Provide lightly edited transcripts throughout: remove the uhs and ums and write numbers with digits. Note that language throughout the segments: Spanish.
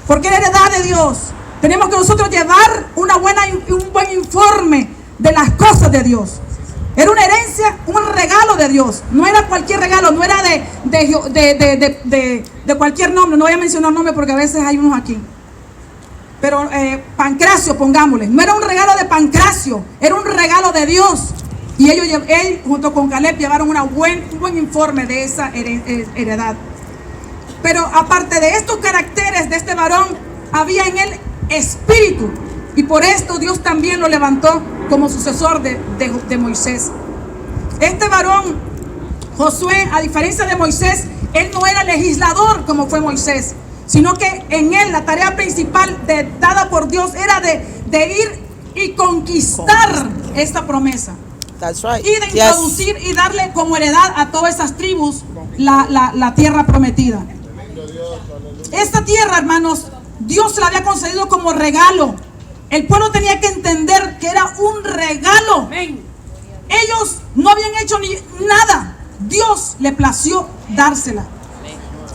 Porque era heredad de Dios. Tenemos que nosotros llevar un buen informe de las cosas de Dios. Era una herencia, un regalo de Dios. No era cualquier regalo, no era de cualquier nombre. No voy a mencionar nombres porque a veces hay unos aquí. Pero Pancracio, pongámosle. No era un regalo de Pancracio, era un regalo de Dios. Y él junto con Caleb llevaron un buen informe de esa heredad. Pero aparte de estos caracteres de este varón, había en él espíritu. Y por esto Dios también lo levantó como sucesor de Moisés. Este varón, Josué, a diferencia de Moisés, él no era legislador como fue Moisés, sino que en él la tarea principal dada por Dios era de ir y conquistar esta promesa. That's right. Y de introducir y darle como heredad a todas esas tribus la tierra prometida. Esta tierra, hermanos, Dios se la había concedido como regalo. El pueblo tenía que entender que era un regalo. Ellos no habían hecho ni nada. Dios le plació dársela.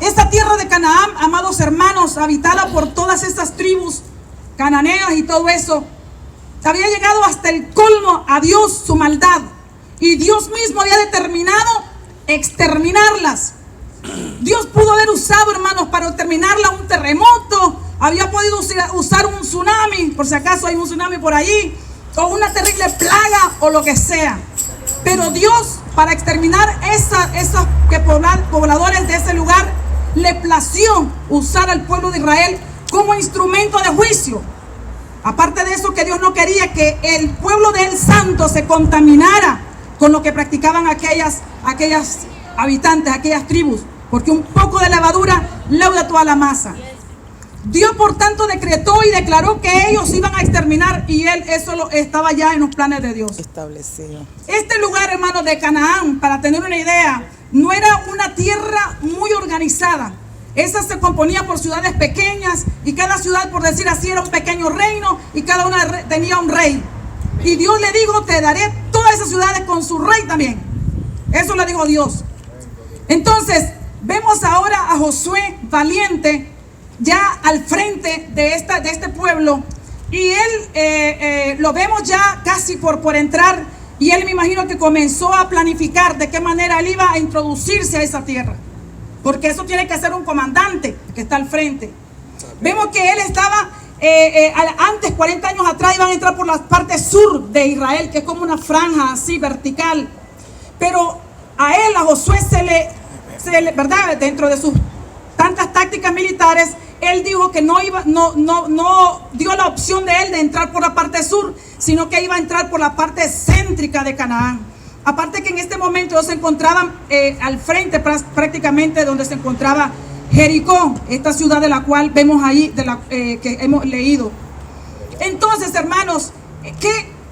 Esta tierra de Canaán, amados hermanos, habitada por todas estas tribus cananeas y todo eso, había llegado hasta el colmo a Dios su maldad. Y Dios mismo había determinado exterminarlas. Dios pudo haber usado, hermanos, para exterminarla un terremoto. Había podido usar un tsunami, por si acaso hay un tsunami por allí, o una terrible plaga o lo que sea. Pero Dios, para exterminar esos pobladores de ese lugar, le plació usar al pueblo de Israel como instrumento de juicio. Aparte de eso, que Dios no quería que el pueblo de él santo se contaminara con lo que practicaban aquellas habitantes, aquellas tribus, porque un poco de levadura leuda toda la masa. Dios, por tanto, decretó y declaró que ellos iban a exterminar, y eso estaba ya en los planes de Dios establecido. Este lugar, hermano, de Canaán, para tener una idea, no era una tierra muy organizada. Esa se componía por ciudades pequeñas, y cada ciudad, por decir así, era un pequeño reino, y cada una tenía un rey. Y Dios le dijo: te daré todas esas ciudades con su rey también. Eso le dijo Dios. Entonces, vemos ahora a Josué valiente, ya al frente de este pueblo, y él lo vemos ya casi por entrar, y él, me imagino que comenzó a planificar de qué manera él iba a introducirse a esa tierra, porque eso tiene que ser un comandante que está al frente. Vemos que él estaba antes, 40 años atrás, iban a entrar por la parte sur de Israel, que es como una franja así vertical, pero a Josué se le ¿verdad? Dentro de sus tantas tácticas militares, él dijo que no dio la opción de él de entrar por la parte sur, sino que iba a entrar por la parte céntrica de Canaán. Aparte que en este momento ellos se encontraban al frente prácticamente donde se encontraba Jericó, esta ciudad de la cual vemos ahí, que hemos leído. Entonces, hermanos,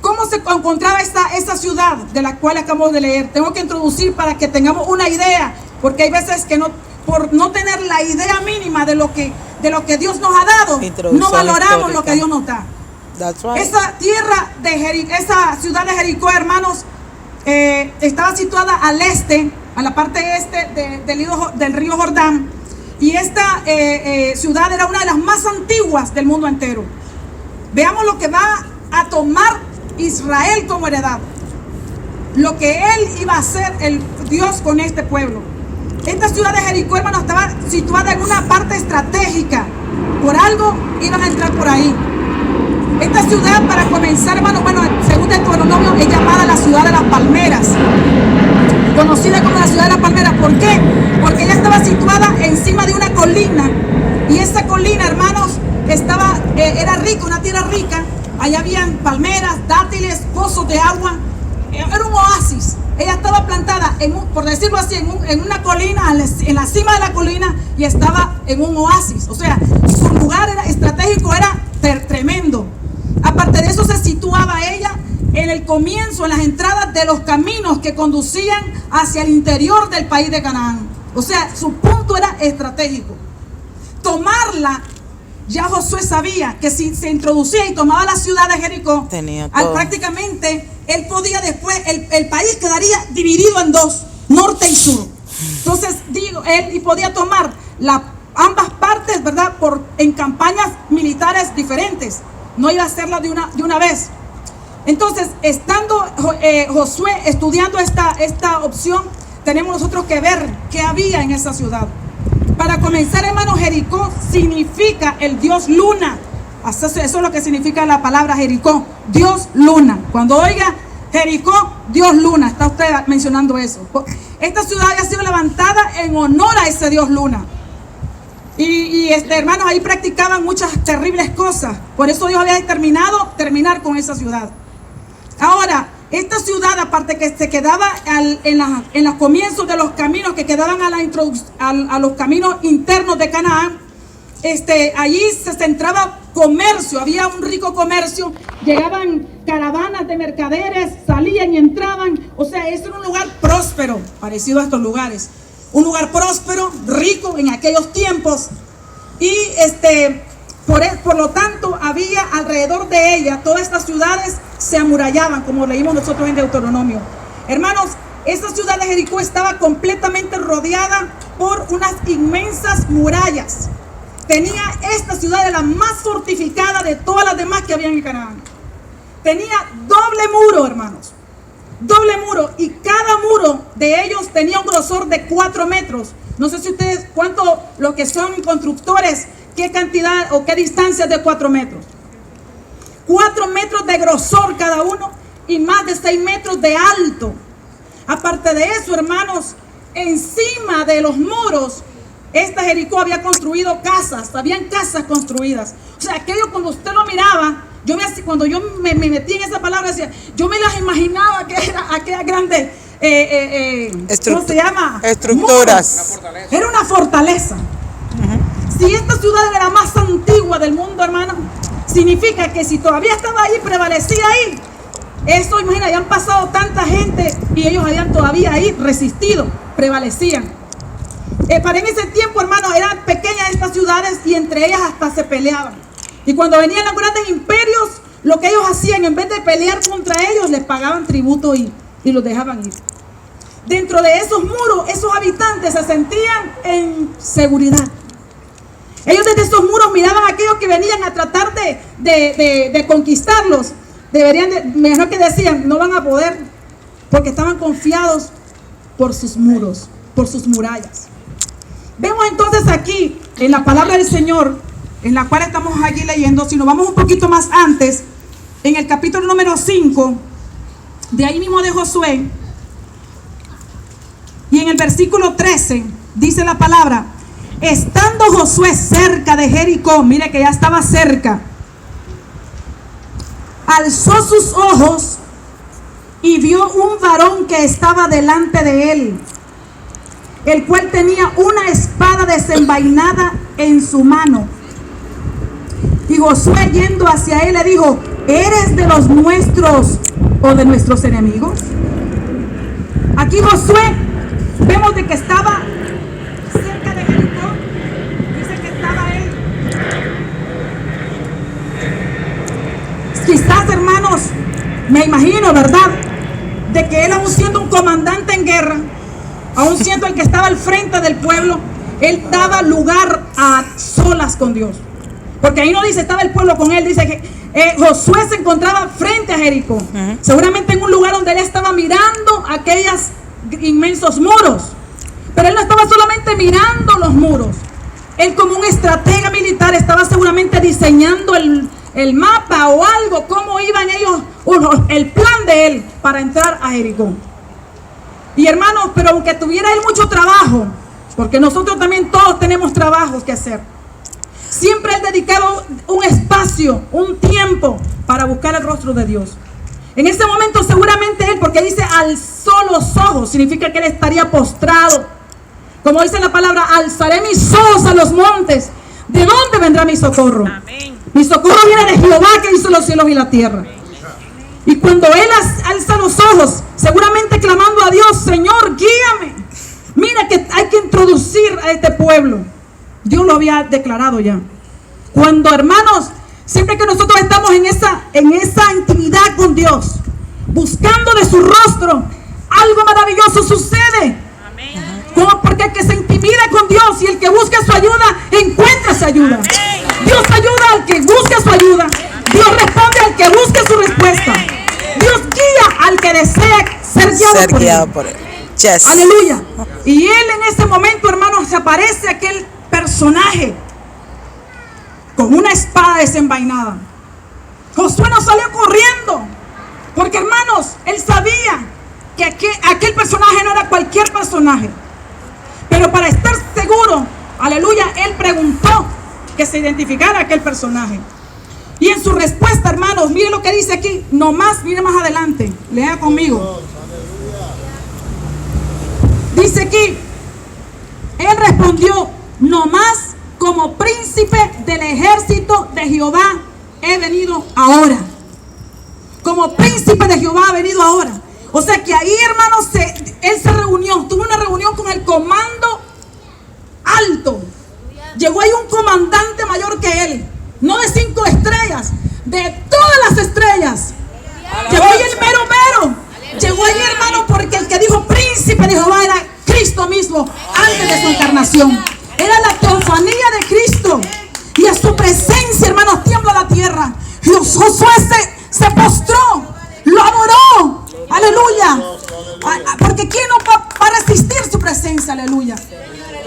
¿cómo se encontraba esta ciudad de la cual acabamos de leer? Tengo que introducir para que tengamos una idea, porque hay veces que por no tener la idea mínima de lo que Dios nos ha dado, no valoramos lo que Dios nos da. That's right. Esa tierra esa ciudad de Jericó, hermanos, estaba situada al este, a la parte este del río Jordán, y esta ciudad era una de las más antiguas del mundo entero. Veamos lo que va a tomar Israel como heredad, lo que él iba a hacer el Dios con este pueblo. Esta ciudad de Jericó, hermano, estaba situada en una parte estratégica. Por algo iban a entrar por ahí. Esta ciudad, para comenzar, hermano, según Deuteronomio, es llamada la ciudad de las palmeras, conocida como la ciudad de las palmeras. ¿Por qué? Porque ella estaba situada encima de una colina, y esa colina, hermanos, era rica, una tierra rica. Allá habían palmeras, dátiles, pozos de agua. Era un oasis. Ella estaba plantada, por decirlo así, en una colina, en la cima de la colina, y estaba en un oasis. O sea, su lugar estratégico era tremendo. Aparte de eso, se situaba ella en el comienzo, en las entradas de los caminos que conducían hacia el interior del país de Canaán. O sea, su punto era estratégico. Tomarla, ya Josué sabía que si se introducía y tomaba la ciudad de Jericó, prácticamente él podía después, el país quedaría dividido en dos, norte y sur. Entonces, él podía tomar ambas partes ciudades, ¿verdad? En campañas militares diferentes. No iba a hacerla de una vez. Entonces, estando Josué estudiando esta opción, tenemos nosotros que ver qué había en esa ciudad. Para comenzar, hermanos, Jericó significa el Dios Luna. Eso es lo que significa la palabra Jericó, Dios Luna. Cuando oiga Jericó, Dios Luna, está usted mencionando eso. Esta ciudad había sido levantada en honor a ese Dios Luna. Y hermanos, ahí practicaban muchas terribles cosas. Por eso Dios había determinado terminar con esa ciudad. Ahora, esta ciudad, aparte que se quedaba en los comienzos de los caminos que quedaban a los caminos internos de Canaán, allí se centraba comercio, había un rico comercio, llegaban caravanas de mercaderes, salían y entraban. O sea, eso era un lugar próspero, parecido a estos lugares. Un lugar próspero, rico en aquellos tiempos. Y por lo tanto, había alrededor de ella, todas estas ciudades se amurallaban, como leímos nosotros en Deuteronomio. Hermanos, esta ciudad de Jericó estaba completamente rodeada por unas inmensas murallas. Tenía esta ciudad de la más fortificada de todas las demás que habían en Canaán. Tenía doble muro, hermanos. Doble muro, y cada muro de ellos tenía un grosor de 4 metros. No sé si ustedes, los que son constructores, qué cantidad o qué distancia de 4 metros. 4 metros de grosor cada uno y más de 6 metros de alto. Aparte de eso, hermanos, encima de los muros, esta Jericó había construido casas, habían casas construidas. O sea, aquello cuando usted lo miraba, cuando yo me metí en esa palabra, decía, yo me las imaginaba que era aquellas grandes, ¿cómo se llama? Estructuras. Era una fortaleza. Si esta ciudad era la más antigua del mundo, hermano, significa que si todavía estaba ahí, prevalecía ahí. Eso, imagina, habían pasado tanta gente y ellos habían todavía ahí resistido, prevalecían. Para en ese tiempo, hermano, eran pequeñas estas ciudades y entre ellas hasta se peleaban. Y cuando venían los grandes imperios, lo que ellos hacían, en vez de pelear contra ellos, les pagaban tributo y los dejaban ir. Dentro de esos muros, esos habitantes se sentían en seguridad. Ellos desde esos muros miraban a aquellos que venían a tratar de conquistarlos. Mejor que decían, no van a poder, porque estaban confiados por sus muros, por sus murallas. Vemos entonces aquí, en la palabra del Señor, en la cual estamos allí leyendo, si nos vamos un poquito más antes, en el capítulo número 5, de ahí mismo de Josué, y en el versículo 13, dice la palabra, estando Josué cerca de Jericó, mire que ya estaba cerca, alzó sus ojos y vio un varón que estaba delante de él, el cual tenía una espada desenvainada en su mano. Y Josué, yendo hacia él, le dijo, ¿eres de los nuestros o de nuestros enemigos? Aquí Josué, vemos de que estaba cerca de Jericó. Dice que estaba él. Quizás, hermanos, me imagino, ¿verdad?, de que él, aún siendo un comandante en guerra, aún siendo el que estaba al frente del pueblo, él daba lugar a solas con Dios. Porque ahí no dice estaba el pueblo con él, dice que Josué se encontraba frente a Jericó. Seguramente en un lugar donde él estaba mirando aquellos inmensos muros. Pero él no estaba solamente mirando los muros. Él, como un estratega militar, estaba seguramente diseñando el mapa o algo, cómo iban ellos, el plan de él para entrar a Jericó. Y hermanos, pero aunque tuviera él mucho trabajo, porque nosotros también todos tenemos trabajos que hacer, siempre él dedicaba un espacio, un tiempo para buscar el rostro de Dios. En ese momento seguramente él, porque dice alzó los ojos, significa que él estaría postrado. Como dice la palabra, alzaré mis ojos a los montes. ¿De dónde vendrá mi socorro? Amén. Mi socorro viene de Jehová, que hizo los cielos y la tierra. Y cuando él alza los ojos, seguramente clamando a Dios, Señor, guíame. Mira que hay que introducir a este pueblo. Dios lo había declarado ya. Cuando, hermanos, siempre que nosotros estamos en esa intimidad con Dios, buscando de su rostro, algo maravilloso sucede. Amén. Como porque el que se intimida con Dios y el que busca su ayuda, encuentra esa ayuda. Dios ayuda al que busca su ayuda. Dios responde al que busque su respuesta. Dios guía al que desea ser guiado por él. Yes. Aleluya. Y él en ese momento, hermanos, se aparece aquel personaje con una espada desenvainada. Josué no salió corriendo, porque, hermanos, él sabía que aquel personaje no era cualquier personaje. Pero para estar seguro, aleluya, él preguntó que se identificara aquel personaje. Y en su respuesta, hermanos, mire lo que dice aquí, mire más adelante, lea conmigo. Dice aquí, él respondió: no más como príncipe del ejército de Jehová he venido ahora. Como príncipe de Jehová ha venido ahora. O sea que ahí, hermanos, él se reunió, tuvo una reunión con el comando alto. Llegó ahí un comandante mayor que él, no de 5 estrellas, de todas las estrellas. Llegó ahí el mero mero. Llegó ahí, hermano, porque el que dijo príncipe de Jehová era Cristo mismo antes de su encarnación. Era la teofanía de Cristo. Y a su presencia, hermanos, tiembla la tierra. Josué se postró, lo adoró. Aleluya. Porque ¿quién no va a resistir su presencia? Aleluya.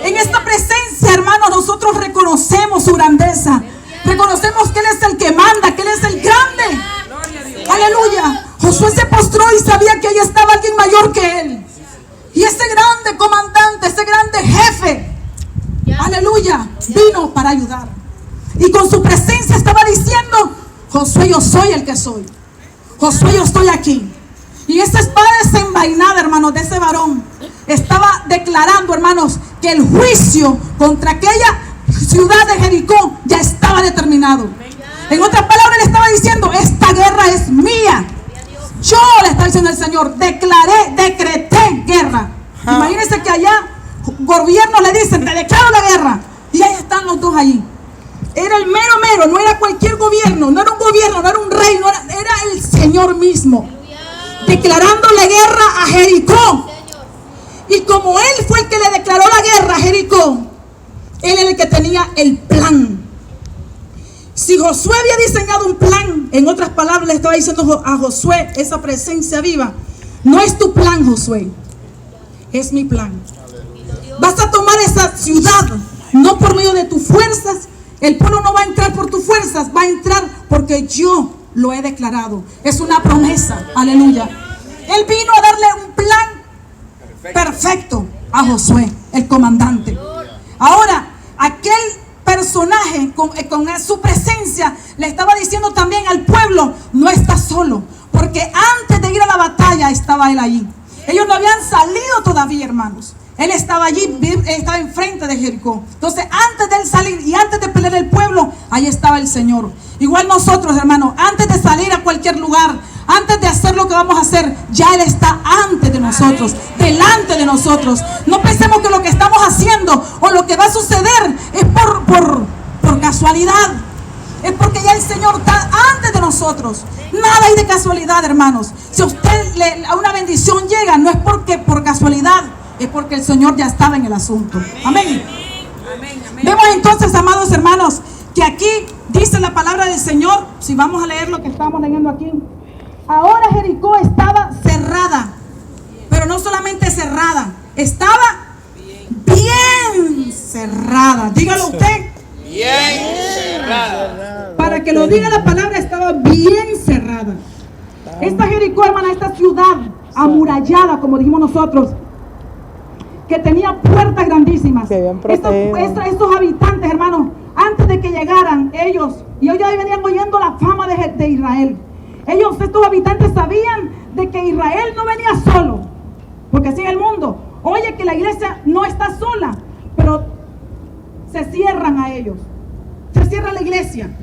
En esta presencia, hermanos, nosotros reconocemos su grandeza. Reconocemos que Él es el que manda, que Él es el grande. Aleluya. Josué se postró y sabía que ahí estaba alguien mayor que él. Y ese grande comandante, ese grande jefe, aleluya, vino para ayudar. Y con su presencia estaba diciendo: Josué, yo soy el que soy. Josué, yo estoy aquí. Y esa espada desenvainada, hermanos, de ese varón, estaba declarando, hermanos, que el juicio contra aquella ciudad de Jericó ya estaba determinado. En otras palabras, le estaba diciendo: esta guerra es mía. Yo, le está diciendo el Señor, decreté guerra. Imagínense que allá gobierno le dicen: te declaro la guerra. Y ahí están los dos allí. Era el mero mero, no era cualquier gobierno, no era un gobierno, no era un rey, era el Señor mismo, declarándole guerra a Jericó. Y como él fue el que le declaró la guerra a Jericó, él era el que tenía el plan. Si Josué había diseñado un plan, en otras palabras le estaba diciendo a Josué, esa presencia viva: no es tu plan, Josué, es mi plan. Vas a tomar esa ciudad, no por medio de tus fuerzas. El pueblo no va a entrar por tus fuerzas, va a entrar porque yo lo he declarado. Es una promesa, aleluya. Él vino a darle un plan perfecto a Josué, el comandante. Ahora, aquel personaje con su presencia le estaba diciendo también al pueblo: no estás solo, porque antes de ir a la batalla estaba él allí. Ellos no habían salido todavía, hermanos. Él estaba allí, estaba enfrente de Jericó. Entonces, antes de él salir y antes de pelear el pueblo, ahí estaba el Señor. Igual nosotros, hermanos, antes de salir a cualquier lugar, antes de hacer lo que vamos a hacer, ya Él está antes de nosotros, delante de nosotros. No pensemos que lo que estamos haciendo o lo que va a suceder es por casualidad. Es porque ya el Señor está antes de nosotros. Nada hay de casualidad, hermanos. Si a usted a una bendición llega, no es porque por casualidad, es porque el Señor ya estaba en el asunto. Amén. Vemos entonces, amados hermanos, que aquí dice la palabra del Señor. Si vamos a leer lo que estamos leyendo aquí: ahora Jericó estaba cerrada, pero no solamente cerrada, estaba bien cerrada. Dígalo usted. Bien cerrada. Para que lo diga la palabra, estaba bien cerrada. Esta Jericó, hermana, esta ciudad amurallada, como dijimos nosotros, que tenía puertas grandísimas. Estos habitantes, hermanos, antes de que llegaran ellos ya venían oyendo la fama de Israel. Estos habitantes sabían de que Israel no venía solo, porque así es el mundo. Oye, que la iglesia no está sola, pero se cierran a ellos. Se cierra la iglesia,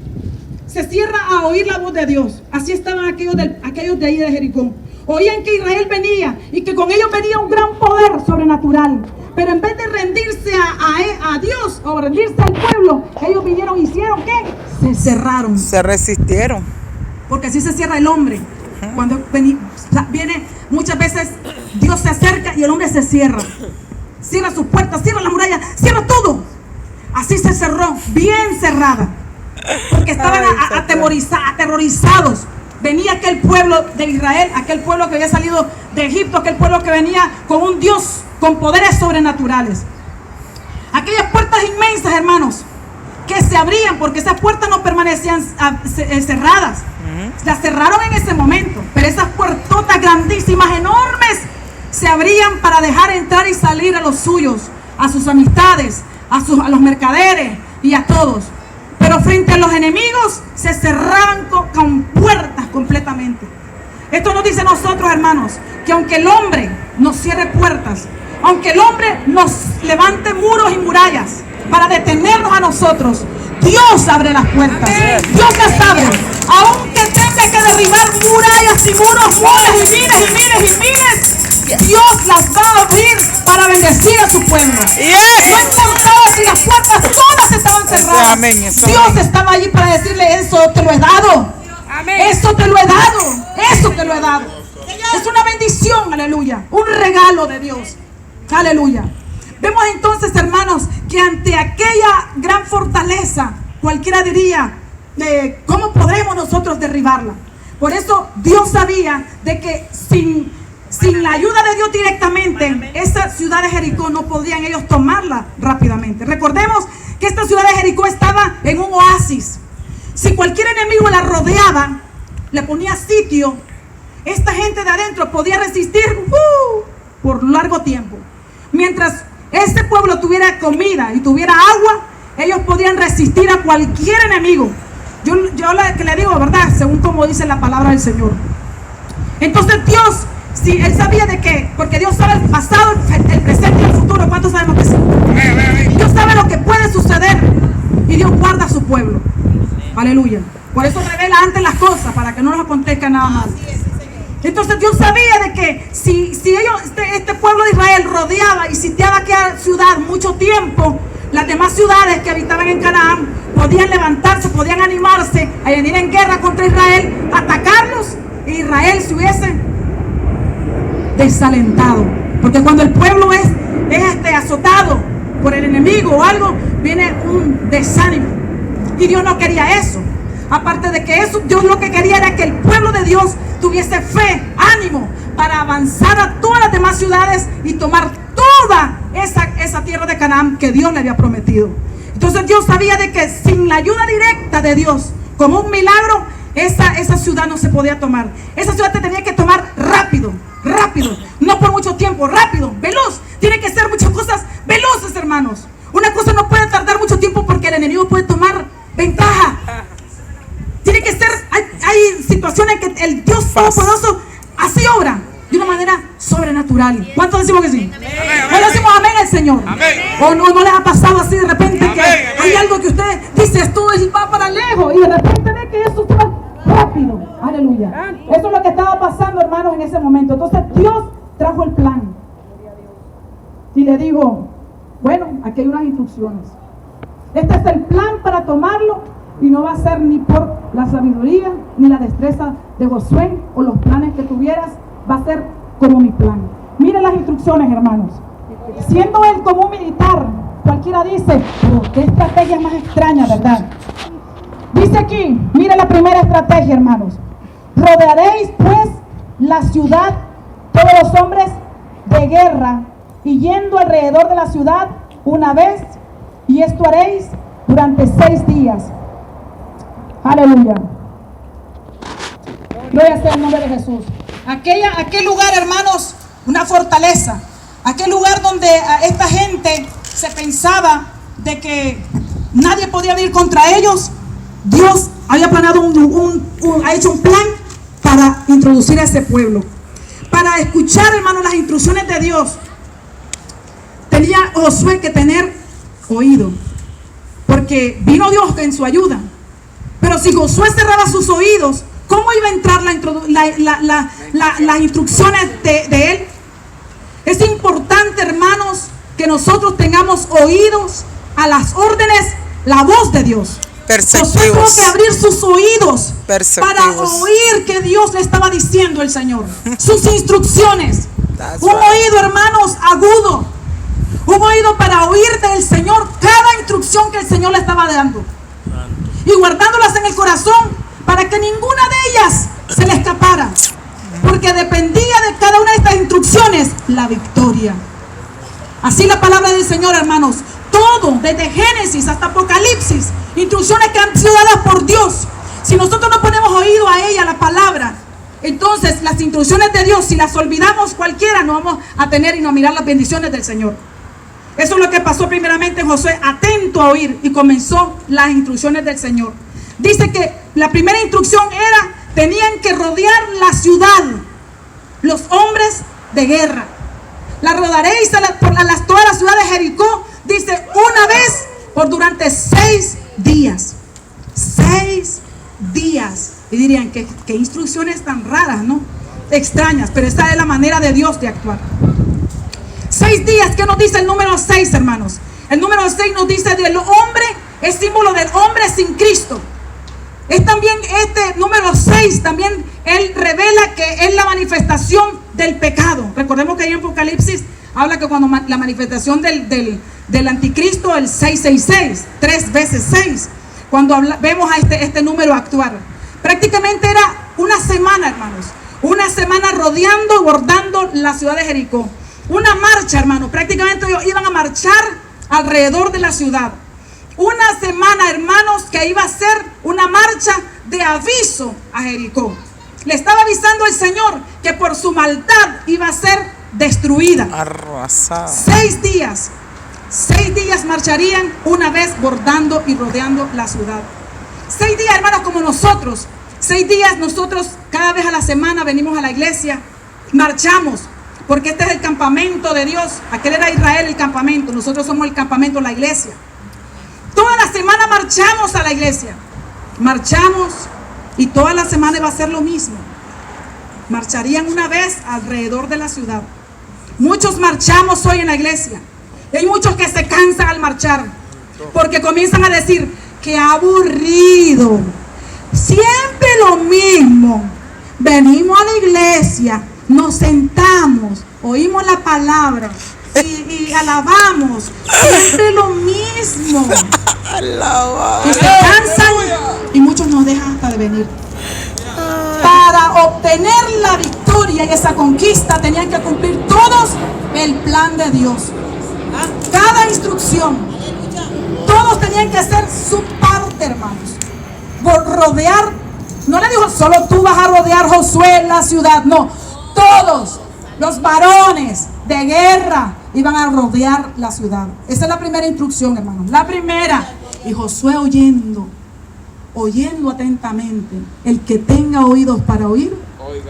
se cierra a oír la voz de Dios. Así estaban aquellos de ahí de Jericó. Oían que Israel venía y que con ellos venía un gran poder sobrenatural. Pero en vez de rendirse a Dios o rendirse al pueblo, ellos vinieron y hicieron ¿qué? Se cerraron. Se resistieron. Porque así se cierra el hombre. Cuando viene, muchas veces Dios se acerca y el hombre se cierra. Cierra sus puertas, cierra la muralla, cierra todo. así se cerró, bien cerrada, porque estaban aterrorizados. Venía aquel pueblo de Israel, aquel pueblo que había salido de Egipto, aquel pueblo que venía con un Dios con poderes sobrenaturales. Aquellas puertas inmensas, hermanos, que se abrían, porque esas puertas no permanecían cerradas. Las cerraron en ese momento, pero esas puertotas grandísimas, enormes, se abrían para dejar entrar y salir a los suyos, a sus amistades, a los mercaderes y a todos. Pero frente a los enemigos se cerraban con puertas completamente. Esto nos dice a nosotros, hermanos, que aunque el hombre nos cierre puertas, aunque el hombre nos levante muros y murallas para detenernos a nosotros, Dios abre las puertas. Dios las abre. Aunque tenga que derribar murallas y muros, y miles, Dios las va a abrir para bendecir a su pueblo. No importaba si las puertas todas estaban cerradas. Dios estaba allí para decirle: eso te lo he dado. Eso te lo he dado. Eso te lo he dado. Es una bendición, aleluya. Un regalo de Dios. Aleluya. Vemos entonces, hermanos, que ante aquella gran fortaleza, cualquiera diría: ¿cómo podremos nosotros derribarla? Por eso Dios sabía de que sin la ayuda de Dios directamente, esa ciudad de Jericó no podían ellos tomarla rápidamente. Recordemos que esta ciudad de Jericó estaba en un oasis. Si cualquier enemigo la rodeaba, le ponía sitio, esta gente de adentro podía resistir por largo tiempo. Mientras este pueblo tuviera comida y tuviera agua, ellos podían resistir a cualquier enemigo. Yo le digo, ¿verdad? Según como dice la palabra del Señor. Entonces Dios, si Él sabía de qué, porque Dios sabe el pasado, el presente y el futuro. ¿Cuántos sabemos que sí? Dios sabe lo que puede suceder y Dios guarda a su pueblo. Aleluya. Por eso revela antes las cosas, para que no nos acontezca nada más. Entonces Dios sabía de que si ellos, este pueblo de Israel rodeaba y sitiaba aquella ciudad mucho tiempo, las demás ciudades que habitaban en Canaán podían levantarse, podían animarse a venir en guerra contra Israel, atacarlos, e Israel se hubiese desalentado. Porque cuando el pueblo es azotado por el enemigo o algo, viene un desánimo. Y Dios no quería eso. Aparte de que eso, Dios lo que quería era que el pueblo de Dios tuviese fe, ánimo, para avanzar a todas las demás ciudades y tomar toda esa tierra de Canaán que Dios le había prometido. Entonces Dios sabía de que sin la ayuda directa de Dios, como un milagro, esa ciudad no se podía tomar. Esa ciudad te tenía que tomar rápido, no por mucho tiempo, rápido, veloz. Tiene que ser muchas cosas veloces, hermanos. Una cosa no puede tardar mucho tiempo porque el enemigo puede tomar ventaja. Tiene que ser, hay situaciones que el Dios Todopoderoso así obra de una manera sobrenatural. ¿Cuántos decimos que sí? ¿O le decimos amén al Señor? Amén. ¿O no les ha pasado así de repente que hay algo que usted dice esto y va para lejos y de repente ve que eso se va rápido? Aleluya. Eso es lo que estaba pasando, hermanos, en ese momento. Entonces Dios trajo el plan y le dijo: bueno, aquí hay unas instrucciones. Este es el plan para tomarlo. Y no va a ser ni por la sabiduría ni la destreza de Josué o los planes que tuvieras, va a ser como mi plan. Miren las instrucciones, hermanos. Siendo él como un militar, cualquiera dice: oh, qué estrategia más extraña, ¿verdad? Dice aquí, miren la primera estrategia, hermanos. Rodearéis pues la ciudad, todos los hombres de guerra, y yendo alrededor de la ciudad una vez, y esto haréis durante 6 días. Aleluya. Gloria sea el nombre de Jesús. Aquel lugar, hermanos, una fortaleza. Aquel lugar donde esta gente se pensaba de que nadie podía venir contra ellos. Dios había planeado ha hecho un plan para introducir a ese pueblo. Para escuchar, hermanos, las instrucciones de Dios, tenía Josué que tener oído, porque vino Dios en su ayuda. Pero si Josué cerraba sus oídos, ¿cómo iba a entrar las instrucciones de él? Es importante, hermanos, que nosotros tengamos oídos a las órdenes, la voz de Dios. Josué tuvo que abrir sus oídos para oír que Dios le estaba diciendo el Señor. Sus instrucciones. Un oído, hermanos, agudo. un oído para oír del Señor cada instrucción que el Señor le estaba dando, y guardándolas en el corazón para que ninguna de ellas se le escapara, porque dependía de cada una de estas instrucciones la victoria. Así la palabra del Señor, hermanos, todo, desde Génesis hasta Apocalipsis, instrucciones que han sido dadas por Dios. Si nosotros no ponemos oído a ella, la palabra, entonces las instrucciones de Dios, si las olvidamos cualquiera, no vamos a tener y no a mirar las bendiciones del Señor. Eso es lo que pasó primeramente en Josué, atento a oír, y comenzó las instrucciones del Señor. Dice que la primera instrucción era, tenían que rodear la ciudad, los hombres de guerra. La rodaréis por toda la ciudad de Jericó, dice, una vez por durante 6 días. 6 días. Y dirían, ¿qué instrucciones tan raras, ¿no? Extrañas, pero esa es la manera de Dios de actuar. 6 días, ¿qué nos dice el número 6, hermanos? El número 6 nos dice del hombre, es símbolo del hombre sin Cristo. Es también este número 6, también él revela que es la manifestación del pecado. Recordemos que ahí en Apocalipsis habla que cuando la manifestación del anticristo, el 666, 3 veces 6, cuando vemos a este número actuar. Prácticamente era una semana, hermanos, una semana rodeando y bordando la ciudad de Jericó. Una marcha, hermanos, prácticamente ellos iban a marchar alrededor de la ciudad. Una semana, hermanos, que iba a ser una marcha de aviso a Jericó. Le estaba avisando el Señor que por su maldad iba a ser destruida. Arrasada. 6 días. 6 días marcharían una vez bordando y rodeando la ciudad. 6 días, hermanos, como nosotros. 6 días nosotros cada vez a la semana venimos a la iglesia, marchamos, porque este es el campamento de Dios. Aquel era Israel el campamento, nosotros somos el campamento, la iglesia. Toda la semana marchamos a la iglesia, marchamos, y toda la semana va a ser lo mismo. Marcharían una vez alrededor de la ciudad. Muchos marchamos hoy en la iglesia, y hay muchos que se cansan al marchar, porque comienzan a decir, qué aburrido, siempre lo mismo. Venimos a la iglesia, nos sentamos, oímos la palabra y alabamos, siempre lo mismo. Y se cansan y muchos nos dejan hasta de venir. Para obtener la victoria y esa conquista tenían que cumplir todos el plan de Dios. Cada instrucción, todos tenían que hacer su parte, hermanos. Rodear, no le dijo solo tú vas a rodear, Josué, la ciudad, no. Todos los varones de guerra iban a rodear la ciudad. Esa es la primera instrucción, hermanos. La primera. Y Josué oyendo atentamente. El que tenga oídos para oír,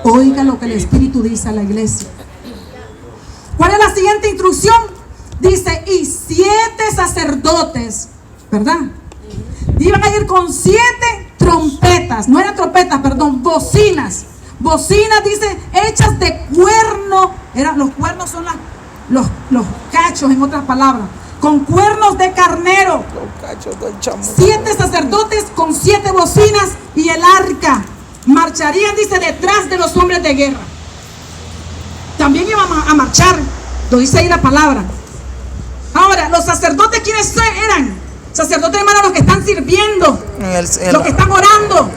oiga lo que el Espíritu dice a la iglesia. ¿Cuál es la siguiente instrucción? Dice, y 7 sacerdotes, ¿verdad? Iban a ir con 7 trompetas, no eran trompetas, perdón, bocinas. Bocinas, dice, hechas de cuerno. Los cuernos son los cachos, en otras palabras. Con cuernos de carnero. 7 sacerdotes con 7 bocinas y el arca. Marcharían, dice, detrás de los hombres de guerra. También iban a marchar, lo dice ahí la palabra. Ahora, los sacerdotes, ¿quiénes eran? Sacerdotes, hermanos, los que están sirviendo, los que están orando,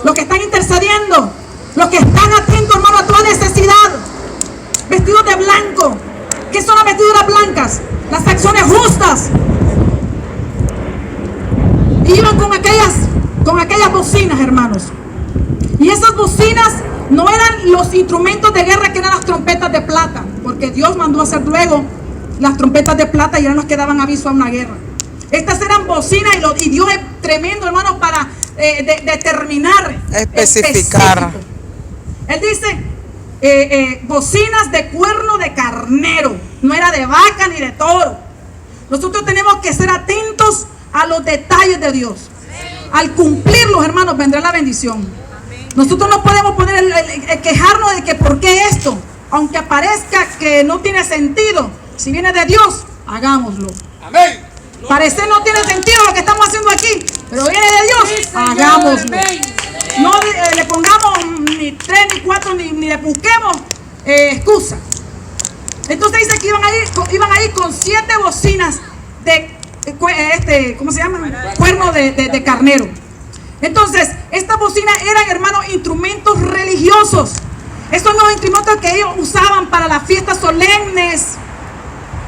los que están intercediendo, los que están atentos, hermano, a toda necesidad. Vestidos de blanco. ¿Qué son las vestiduras blancas? Las acciones justas. Iban con aquellas bocinas, hermanos. Y esas bocinas no eran los instrumentos de guerra que eran las trompetas de plata, porque Dios mandó a hacer luego las trompetas de plata y eran las que daban aviso a una guerra. Estas eran bocinas y Dios es tremendo, hermano, para determinar, especificar. Él dice bocinas de cuerno de carnero, no era de vaca ni de toro. Nosotros tenemos que ser atentos a los detalles de Dios. Al cumplirlos, hermanos, vendrá la bendición. Nosotros no podemos poner quejarnos de que por qué esto, aunque parezca que no tiene sentido. Si viene de Dios, hagámoslo. Amén. Parece no tiene sentido lo que estamos haciendo aquí, pero viene de Dios, hagámoslo. No le pongamos ni 3 ni 4 ni le busquemos excusa. Entonces dice que iban a ir con 7 bocinas de, ¿cómo se llama? Cuerno de carnero. Entonces, estas bocinas eran, hermanos, instrumentos religiosos. Estos nuevos instrumentos que ellos usaban para las fiestas solemnes,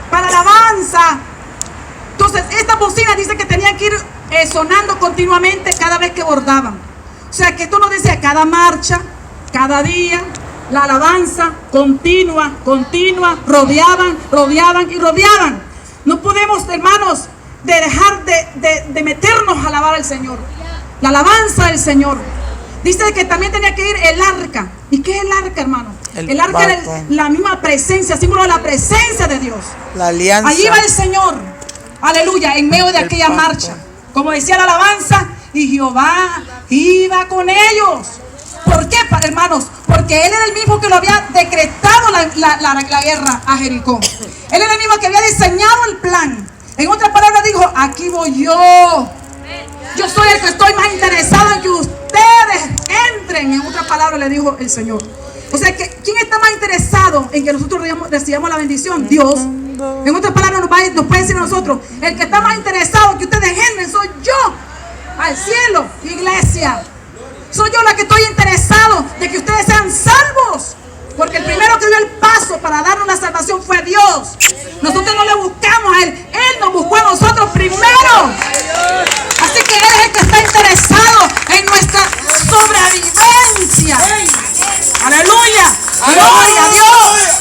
para alabanza. Entonces, estas bocinas dice que tenían que ir sonando continuamente cada vez que bordaban. O sea, que esto nos decía cada marcha, cada día, la alabanza continua, rodeaban y rodeaban. No podemos, hermanos, dejar de meternos a alabar al Señor. La alabanza del Señor. Dice que también tenía que ir el arca. ¿Y qué es el arca, hermano? El arca era la misma presencia, símbolo de la presencia de Dios. La alianza. Allí va el Señor, aleluya, en medio de aquella marcha. Como decía la alabanza, y Jehová iba con ellos. ¿Por qué, hermanos? Porque Él era el mismo que lo había decretado la guerra a Jericó. Él era el mismo que había diseñado el plan. En otras palabras dijo, aquí voy yo. Yo soy el que estoy más interesado en que ustedes entren. En otras palabras le dijo el Señor. O sea, que ¿quién está más interesado en que nosotros recibamos la bendición? Dios. En otras palabras nos puede decir a nosotros, el que está más interesado en que ustedes entren soy yo. Al cielo, iglesia. Soy yo la que estoy interesado de que ustedes sean salvos. Porque el primero que dio el paso para darnos la salvación fue Dios. Nosotros no le buscamos a Él. Él nos buscó a nosotros primero. Así que Él es el que está interesado en nuestra sobrevivencia. Aleluya. Gloria a Dios.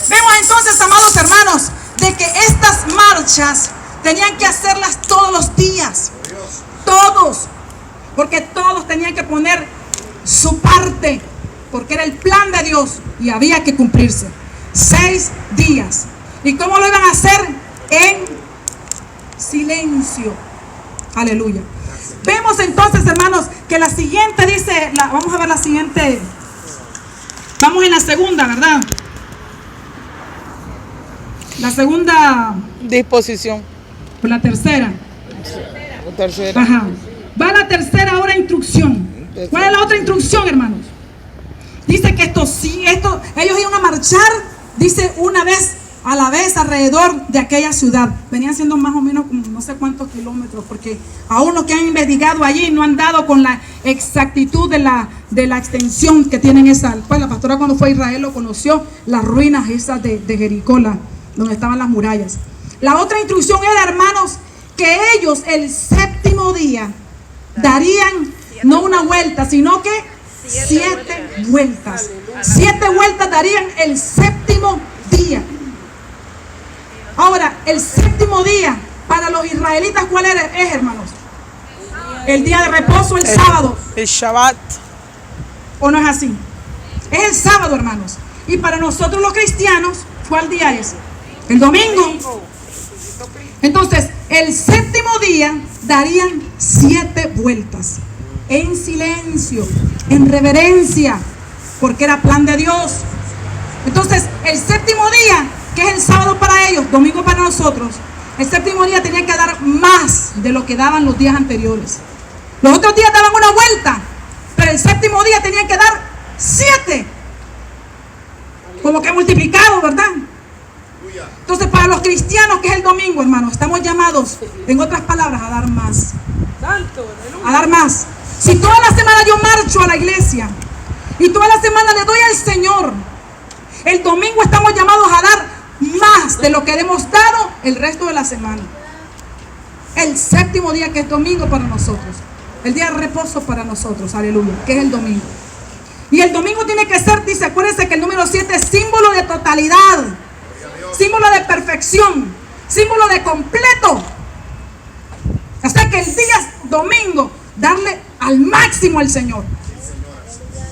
Vemos entonces, amados hermanos, de que estas marchas tenían que hacerlas todos los días. Todos. Porque todos tenían que poner su parte. Porque era el plan de Dios y había que cumplirse. 6 días. ¿Y cómo lo iban a hacer? En silencio. Aleluya. Vemos entonces, hermanos, que la siguiente dice, vamos a ver la siguiente. Vamos en la segunda, ¿verdad? La segunda disposición. O la tercera. La tercera. Ajá. Va la tercera ahora instrucción. ¿Cuál es la otra instrucción, hermanos? Dice que ellos iban a marchar, dice, una vez a la vez alrededor de aquella ciudad. Venían siendo más o menos como no sé cuántos kilómetros, porque aún los que han investigado allí no han dado con la exactitud de la extensión que tienen esa. Pues la pastora cuando fue a Israel lo conoció, las ruinas esas de Jericó, donde estaban las murallas. La otra instrucción era, hermanos, que ellos el séptimo día darían no una vuelta, sino que 7 vueltas. 7 vueltas darían el séptimo día. Ahora, el séptimo día para los israelitas, ¿cuál es, hermanos? El día de reposo, el sábado. El Shabbat. ¿O no es así? Es el sábado, hermanos. Y para nosotros los cristianos, ¿cuál día es? El domingo. Entonces, el séptimo día darían 7 vueltas. En silencio, en reverencia, porque era plan de Dios. Entonces, el séptimo día, que es el sábado para ellos, domingo para nosotros, el séptimo día tenía que dar más de lo que daban los días anteriores. Los otros días daban una vuelta, pero el séptimo día tenían que dar 7. Como que multiplicado, ¿verdad? Entonces, para los cristianos, que es el domingo, hermanos, estamos llamados, en otras palabras, a dar más. A dar más. Si toda la semana yo marcho a la iglesia y toda la semana le doy al Señor, el domingo estamos llamados a dar más de lo que hemos dado el resto de la semana. El séptimo día, que es domingo para nosotros, el día de reposo para nosotros, aleluya, que es el domingo. Y el domingo tiene que ser, dice, acuérdense que el número 7 es símbolo de totalidad, símbolo de perfección, símbolo de completo. Hasta que el día domingo, darle al máximo al Señor,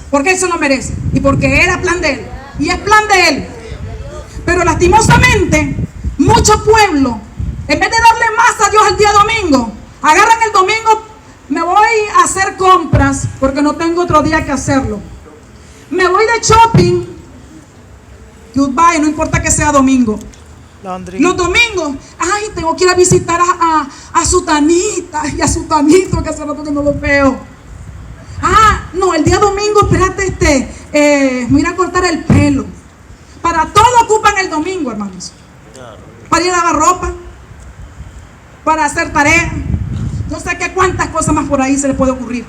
porque Él se lo merece y porque era plan de Él y es plan de Él. Pero lastimosamente mucho pueblo, en vez de darle más a Dios el día domingo, agarran el domingo, me voy a hacer compras porque no tengo otro día que hacerlo, me voy de shopping, goodbye, no importa que sea domingo. Los domingos, ay, tengo que ir a visitar a Sutanita y a Sutanito, que hace rato que no lo veo. Ah, no, el día domingo, espérate, me voy a ir a cortar el pelo. Para todo ocupan el domingo, hermanos. Para ir a lavar ropa, para hacer tarea, no sé qué cuántas cosas más por ahí se les puede ocurrir.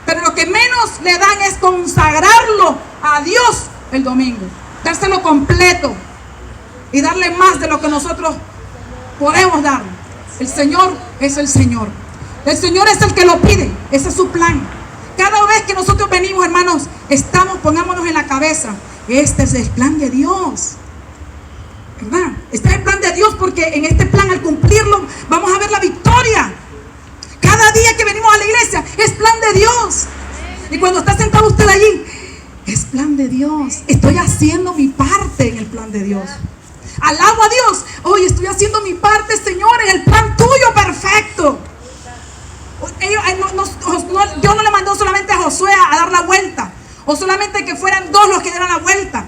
Pero lo que menos le dan es consagrarlo a Dios el domingo, dárselo completo y darle más de lo que nosotros podemos darle. El Señor es el Señor. El Señor es el que lo pide. Ese es su plan. Cada vez que nosotros venimos, hermanos, pongámonos en la cabeza, este es el plan de Dios, ¿verdad? Este es el plan de Dios, porque en este plan, al cumplirlo, vamos a ver la victoria. Cada día que venimos a la iglesia es plan de Dios. Y cuando está sentado usted allí, es plan de Dios. Estoy haciendo mi parte en el plan de Dios. Alabo a Dios. Hoy estoy haciendo mi parte, Señor, en el plan tuyo perfecto. Dios no le mandó solamente a Josué a dar la vuelta, o solamente que fueran 2 los que dieran la vuelta,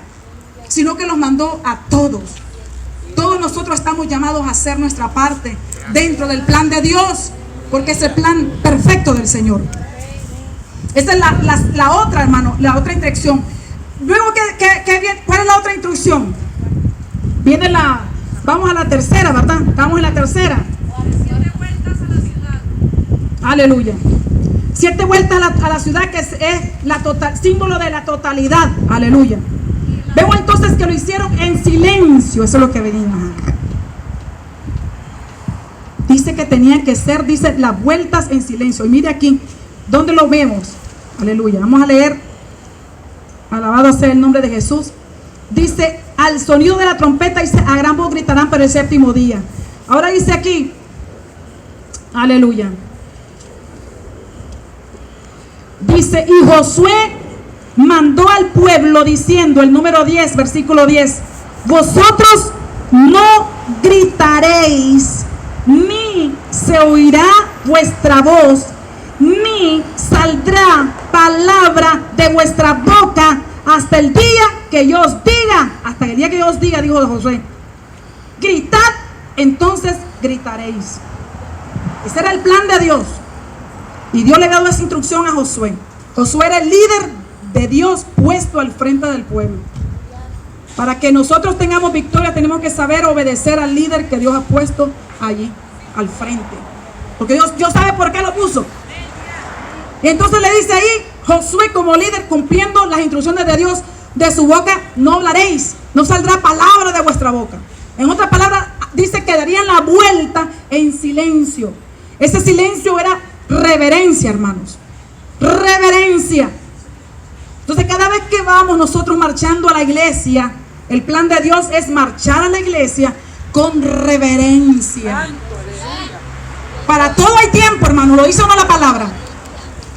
sino que los mandó a todos. Todos nosotros estamos llamados a hacer nuestra parte dentro del plan de Dios, porque es el plan perfecto del Señor. Esa es la otra, hermano, la otra instrucción. Luego, ¿cuál es la otra instrucción? Vamos a la tercera, ¿verdad? Estamos en la tercera. 7 vueltas a la ciudad. Aleluya. 7 vueltas a la ciudad, que es símbolo de la totalidad. Aleluya. Vemos entonces que lo hicieron en silencio. Eso es lo que venimos. Dice que tenían que ser, las vueltas en silencio. Y mire aquí, ¿dónde lo vemos? Aleluya. Vamos a leer. Alabado sea el nombre de Jesús. Dice, al sonido de la trompeta, dice, a gran voz gritarán para el 7º día. Ahora dice aquí, aleluya. Dice, y Josué mandó al pueblo diciendo, el número 10, versículo 10, vosotros no gritaréis, ni se oirá vuestra voz, ni saldrá palabra de vuestra boca hasta el día que yo os diga. Hasta el día que yo os diga, dijo Josué, gritad, entonces gritaréis. Ese era el plan de Dios. Y Dios le ha dado esa instrucción a Josué. Josué era el líder de Dios puesto al frente del pueblo. Para que nosotros tengamos victoria, tenemos que saber obedecer al líder que Dios ha puesto allí, al frente. Porque Dios sabe por qué lo puso. Y entonces le dice ahí, Josué como líder, cumpliendo las instrucciones de Dios, de su boca no hablaréis, no saldrá palabra de vuestra boca. En otras palabras, dice que darían la vuelta en silencio. Ese silencio era reverencia, hermanos. Reverencia. Entonces, cada vez que vamos nosotros marchando a la iglesia, el plan de Dios es marchar a la iglesia con reverencia. Para todo hay tiempo, hermano. ¿Lo dice o no la palabra?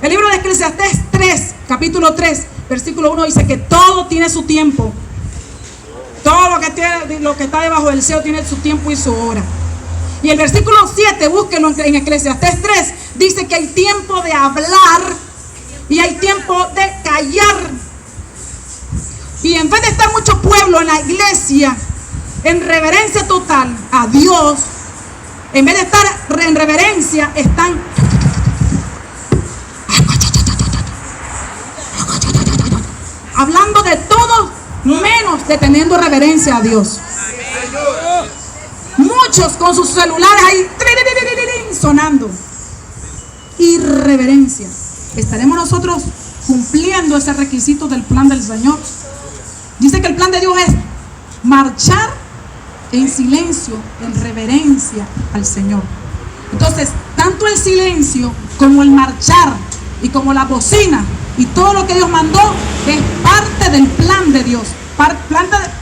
El libro de Eclesiastés 3, capítulo 3, versículo 1 dice que todo tiene su tiempo. Todo lo que está debajo del cielo tiene su tiempo y su hora. Y el versículo 7, búsquenlo en Eclesiastés 3, dice que hay tiempo de hablar y hay tiempo de callar. Y en vez de estar mucho pueblo en la iglesia en reverencia total a Dios, en vez de estar en reverencia, están hablando de todo menos de teniendo reverencia a Dios. Muchos con sus celulares ahí sonando. Irreverencia. ¿Estaremos nosotros cumpliendo ese requisito del plan del Señor? Dice que el plan de Dios es marchar en silencio, en reverencia al Señor. Entonces, tanto el silencio como el marchar y como la bocina y todo lo que Dios mandó es parte del plan de Dios,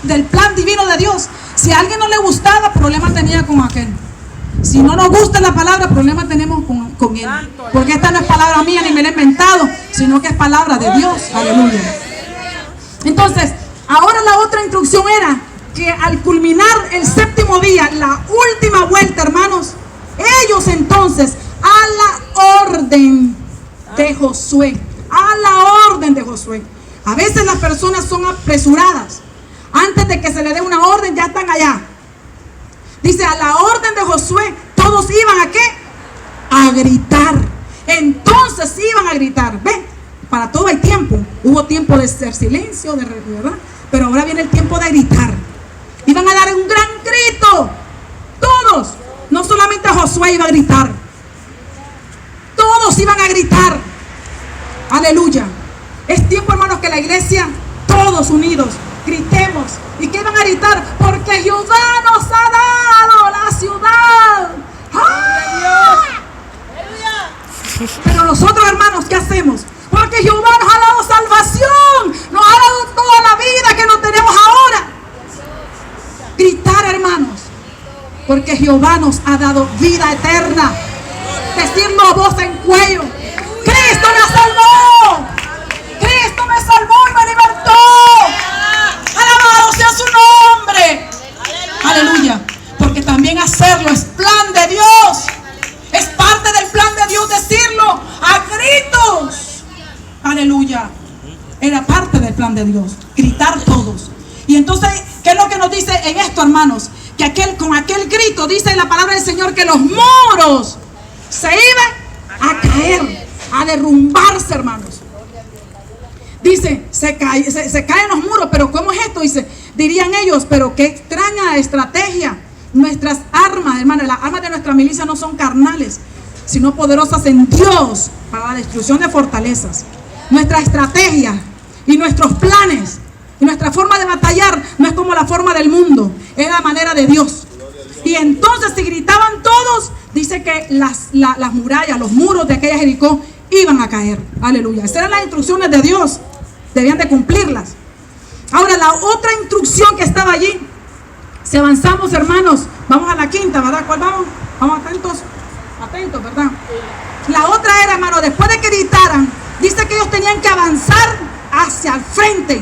del plan divino de Dios. Si a alguien no le gustaba, problema tenía con aquel. Si no nos gusta la palabra, problema tenemos con él. Porque esta no es palabra mía ni me la he inventado, sino que es palabra de Dios. Aleluya. Entonces, ahora la otra instrucción era que al culminar el 7º día, la última vuelta, hermanos, ellos entonces, a la orden de Josué, a veces las personas son apresuradas. Antes de que se le dé una orden, ya están allá. Dice, a la orden de Josué, todos iban a ¿qué? A gritar. Entonces iban a gritar. Ven, para todo hay tiempo. Hubo tiempo de ser silencio, ¿verdad? pero ahora viene el tiempo de gritar. Iban a dar un gran grito. Todos, no solamente Josué iba a gritar. Todos iban a gritar. Aleluya. Es tiempo, hermanos, que la iglesia, todos unidos, gritemos. ¿Y qué van a gritar? Porque Jehová nos ha dado la ciudad. ¡Ah! Pero nosotros, hermanos, ¿qué hacemos? Porque Jehová nos ha dado salvación, nos ha dado toda la vida que no tenemos ahora. Gritar, hermanos, porque Jehová nos ha dado vida eterna. Decirlo a voz en cuello: Cristo me salvó, Cristo me salvó y me libertó. Alabado sea su nombre. Aleluya. Porque también hacerlo es plan de Dios. Es parte del plan de Dios decirlo a gritos. Aleluya. Era parte del plan de Dios, gritar todos. Y entonces, ¿qué es lo que nos dice en esto, hermanos? Que con aquel grito dice la palabra del Señor que los muros se iban a caer, a derrumbarse, hermanos. Dice, se caen los muros, pero ¿cómo es esto? Dice, dirían ellos, pero qué extraña estrategia. Nuestras armas, hermanos, las armas de nuestra milicia no son carnales, sino poderosas en Dios para la destrucción de fortalezas. Nuestra estrategia y nuestros planes y nuestra forma de batallar no es como la forma del mundo, es la manera de Dios. Y entonces, si gritaban todos, dice que las murallas, los muros de aquella Jericó iban a caer. Aleluya. Esas eran las instrucciones de Dios, debían de cumplirlas. Ahora, la otra instrucción que estaba allí, si avanzamos, hermanos, vamos a la quinta, ¿verdad? ¿Cuál vamos? Vamos atentos, ¿verdad? La otra era, hermano, después de que gritaran, dice que ellos tenían que avanzar hacia el frente.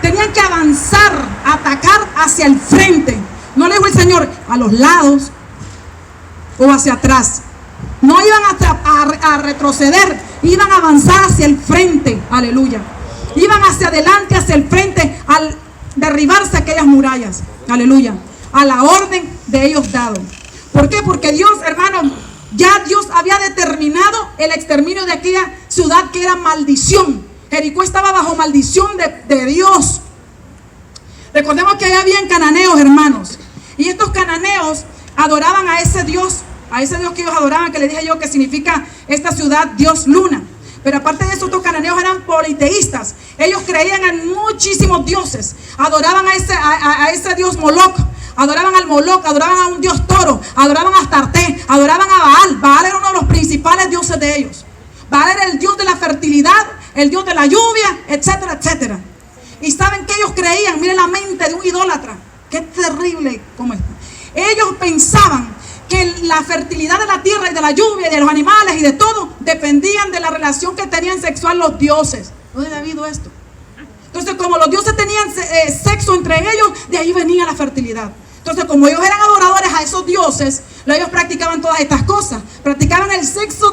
Tenían que avanzar, atacar hacia el frente. No le dijo el Señor a los lados o hacia atrás. No iban a retroceder, iban a avanzar hacia el frente. Aleluya. Iban hacia adelante, hacia el frente, al derribarse aquellas murallas. Aleluya. A la orden de ellos dado. ¿Por qué? Porque Dios, hermano, ya Dios había determinado el exterminio de aquella ciudad que era maldición. Jericó estaba bajo maldición de Dios. Recordemos que allá habían cananeos, hermanos. Y estos cananeos adoraban a ese Dios que ellos adoraban, que les dije yo que significa esta ciudad, Dios Luna. Pero aparte de eso, estos cananeos eran politeístas. Ellos creían en muchísimos dioses. Adoraban a ese dios Moloch. Adoraban al Moloch, adoraban a un dios toro, adoraban a Astarte, adoraban a Baal. Baal era uno de los principales dioses de ellos. Baal era el dios de la fertilidad, el dios de la lluvia, etcétera, etcétera. Y saben que ellos creían, miren la mente de un idólatra, qué terrible como esto. Ellos pensaban que la fertilidad de la tierra y de la lluvia y de los animales y de todo dependían de la relación que tenían sexual los dioses. ¿Dónde ha habido esto? Entonces, como los dioses tenían sexo entre ellos, de ahí venía la fertilidad. Entonces, como ellos eran adoradores a esos dioses, ellos practicaban todas estas cosas. Practicaban el sexo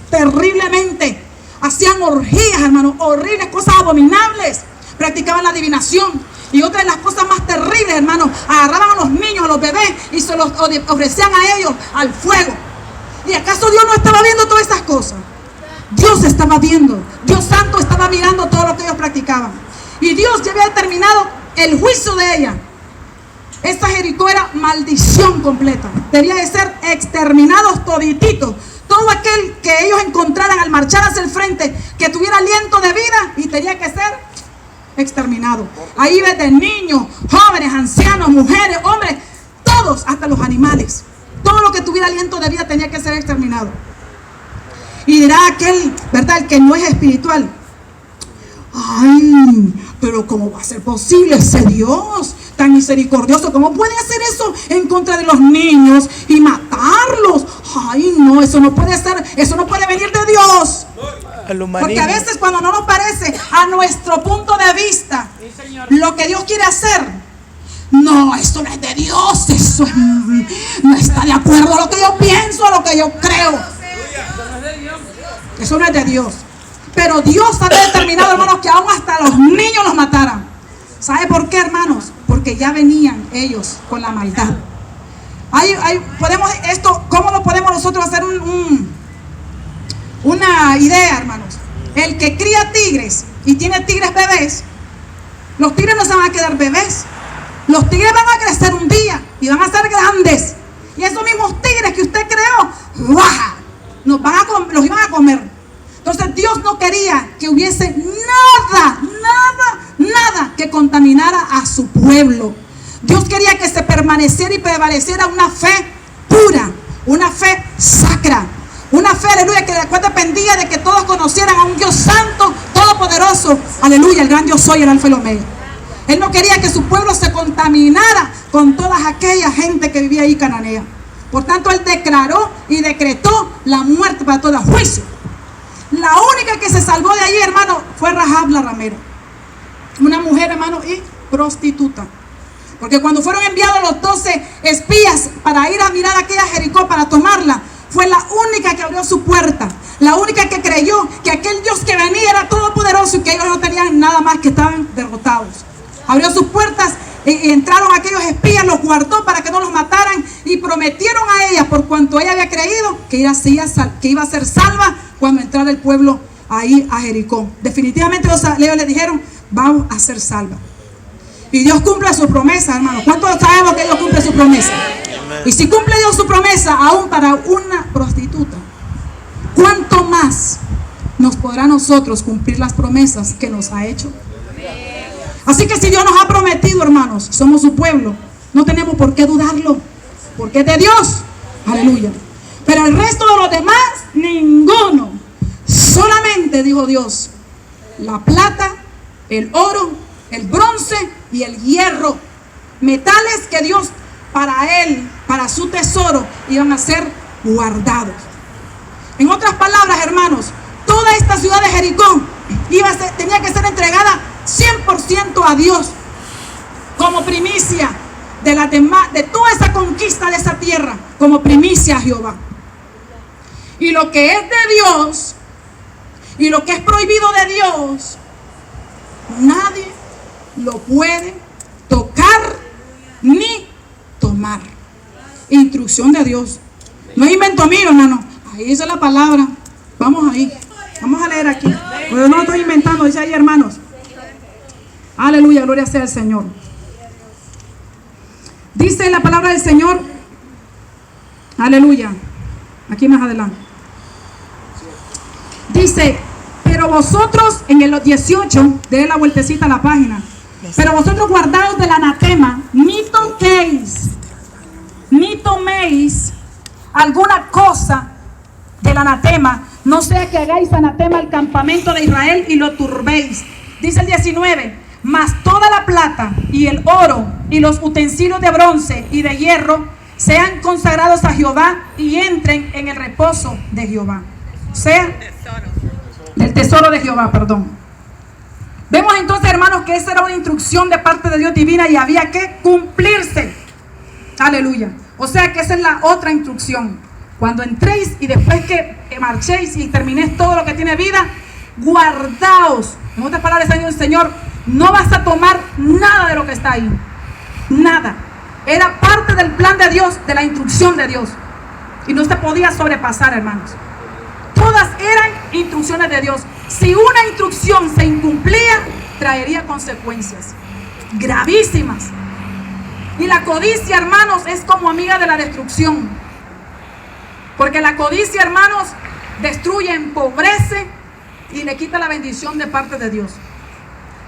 terriblemente. Hacían orgías, hermanos, horribles, cosas abominables. Practicaban la adivinación. Y otra de las cosas más terribles, hermanos, agarraban a los niños, a los bebés, y se los ofrecían a ellos al fuego. ¿Y acaso Dios no estaba viendo todas estas cosas? Dios estaba viendo. Dios Santo estaba mirando todo lo que ellos practicaban. Y Dios ya había determinado el juicio de ella. Esta Jericó era maldición completa. Debía de ser exterminados todititos. Todo aquel que ellos encontraran al marchar hacia el frente, que tuviera aliento de vida, y tenía que ser exterminado. Ahí ves de niños, jóvenes, ancianos, mujeres, hombres, todos, hasta los animales. Todo lo que tuviera aliento de vida tenía que ser exterminado. Y dirá aquel, ¿verdad?, el que no es espiritual: ay, pero ¿cómo va a ser posible ese Dios tan misericordioso? ¿Cómo puede hacer eso en contra de los niños y matarlos? Ay, no, eso no puede ser, eso no puede venir de Dios. Porque a veces, cuando no nos parece a nuestro punto de vista lo que Dios quiere hacer, no, eso no es de Dios, eso no está de acuerdo a lo que yo pienso, a lo que yo creo. Eso no es de Dios. Pero Dios había determinado, hermanos, que aún hasta los niños los mataran. ¿Sabe por qué, hermanos? Porque ya venían ellos con la maldad. ¿Cómo lo podemos nosotros hacer una idea, hermanos? El que cría tigres y tiene tigres bebés, Los tigres no se van a quedar bebés. Los tigres van a crecer un día y van a ser grandes. Y esos mismos tigres que usted creó, ¡guau!, los iban a comer. Entonces Dios no quería que hubiese nada que contaminara a su pueblo. Dios quería que se permaneciera y prevaleciera una fe pura, una fe sacra, una fe, aleluya, que de la cual dependía de que todos conocieran a un Dios santo, todopoderoso, aleluya, el gran Dios soy, el alfa y el omega. Él no quería que su pueblo se contaminara con toda aquella gente que vivía ahí cananea. Por tanto, él declaró y decretó la muerte para todo juicio. La única que se salvó de allí, hermano, fue Rahab la ramera. Una mujer, hermano, y prostituta. Porque cuando fueron enviados los 12 espías para ir a mirar aquella Jericó, para tomarla, fue la única que abrió su puerta. La única que creyó que aquel Dios que venía era todopoderoso y que ellos no tenían nada más, que estaban derrotados. Abrió sus puertas y entraron aquellos espías, los guardó para que no los mataran y prometieron a ella, por cuanto ella había creído, que iba a ser salva cuando entrara el pueblo ahí a Jericó. Definitivamente ellos le dijeron, vamos a ser salvas. Y Dios cumple su promesa, hermano. ¿Cuántos sabemos que Dios cumple su promesa? Y si cumple Dios su promesa aún para una prostituta, ¿cuánto más nos podrá a nosotros cumplir las promesas que nos ha hecho? Así que si Dios nos ha prometido, hermanos, somos su pueblo, no tenemos por qué dudarlo, porque es de Dios. Aleluya. Pero el resto de los demás, ninguno. Solamente, dijo Dios, la plata, el oro, el bronce y el hierro, metales que Dios para él, para su tesoro, iban a ser guardados. En otras palabras, hermanos, toda esta ciudad de Jericó tenía que ser entregada 100% a Dios, como primicia de toda esa conquista de esa tierra, como primicia a Jehová. Y lo que es de Dios y lo que es prohibido de Dios, nadie lo puede tocar ni tomar. Instrucción de Dios. No es invento mío, hermano. Ahí dice la palabra. Vamos ahí. Vamos a leer aquí. Yo no lo estoy inventando, dice ahí, hermanos. Aleluya, gloria sea al Señor. Dice la palabra del Señor. Aleluya. Aquí más adelante. Dice, pero vosotros, en el 18, de la vueltecita a la página. Pero vosotros guardaos del anatema, ni toméis alguna cosa del anatema, no sea que hagáis anatema al campamento de Israel y lo turbéis. Dice el 19, mas toda la plata y el oro y los utensilios de bronce y de hierro sean consagrados a Jehová y entren en el reposo de Jehová. O sea, del tesoro de Jehová, perdón. Vemos entonces, hermanos, que esa era una instrucción de parte de Dios divina y había que cumplirse. Aleluya. O sea que esa es la otra instrucción. Cuando entréis y después que marchéis y terminéis todo lo que tiene vida, guardaos. En otras palabras, el Señor, no vas a tomar nada de lo que está ahí. Nada. Era parte del plan de Dios, de la instrucción de Dios. Y no se podía sobrepasar, hermanos. Todas eran instrucciones de Dios. Si una instrucción se incumplía, traería consecuencias gravísimas. Y la codicia, hermanos, es como amiga de la destrucción. Porque la codicia, hermanos, destruye, empobrece y le quita la bendición de parte de Dios.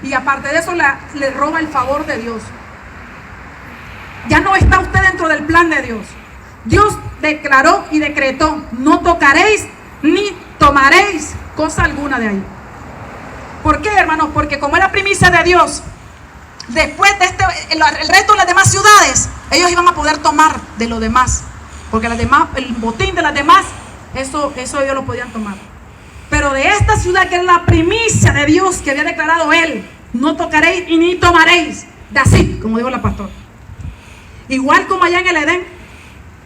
Y aparte de eso, le roba el favor de Dios. Ya no está usted dentro del plan de Dios. Dios declaró y decretó: no tocaréis ni tomaréis cosa alguna de ahí. ¿Por qué, hermanos? Porque como era primicia de Dios, después de el resto de las demás ciudades, ellos iban a poder tomar de lo demás. Porque las demás, el botín de las demás, eso ellos lo podían tomar. Pero de esta ciudad, que es la primicia de Dios que había declarado Él, no tocaréis y ni tomaréis. De así, como dijo la pastora. Igual como allá en el Edén.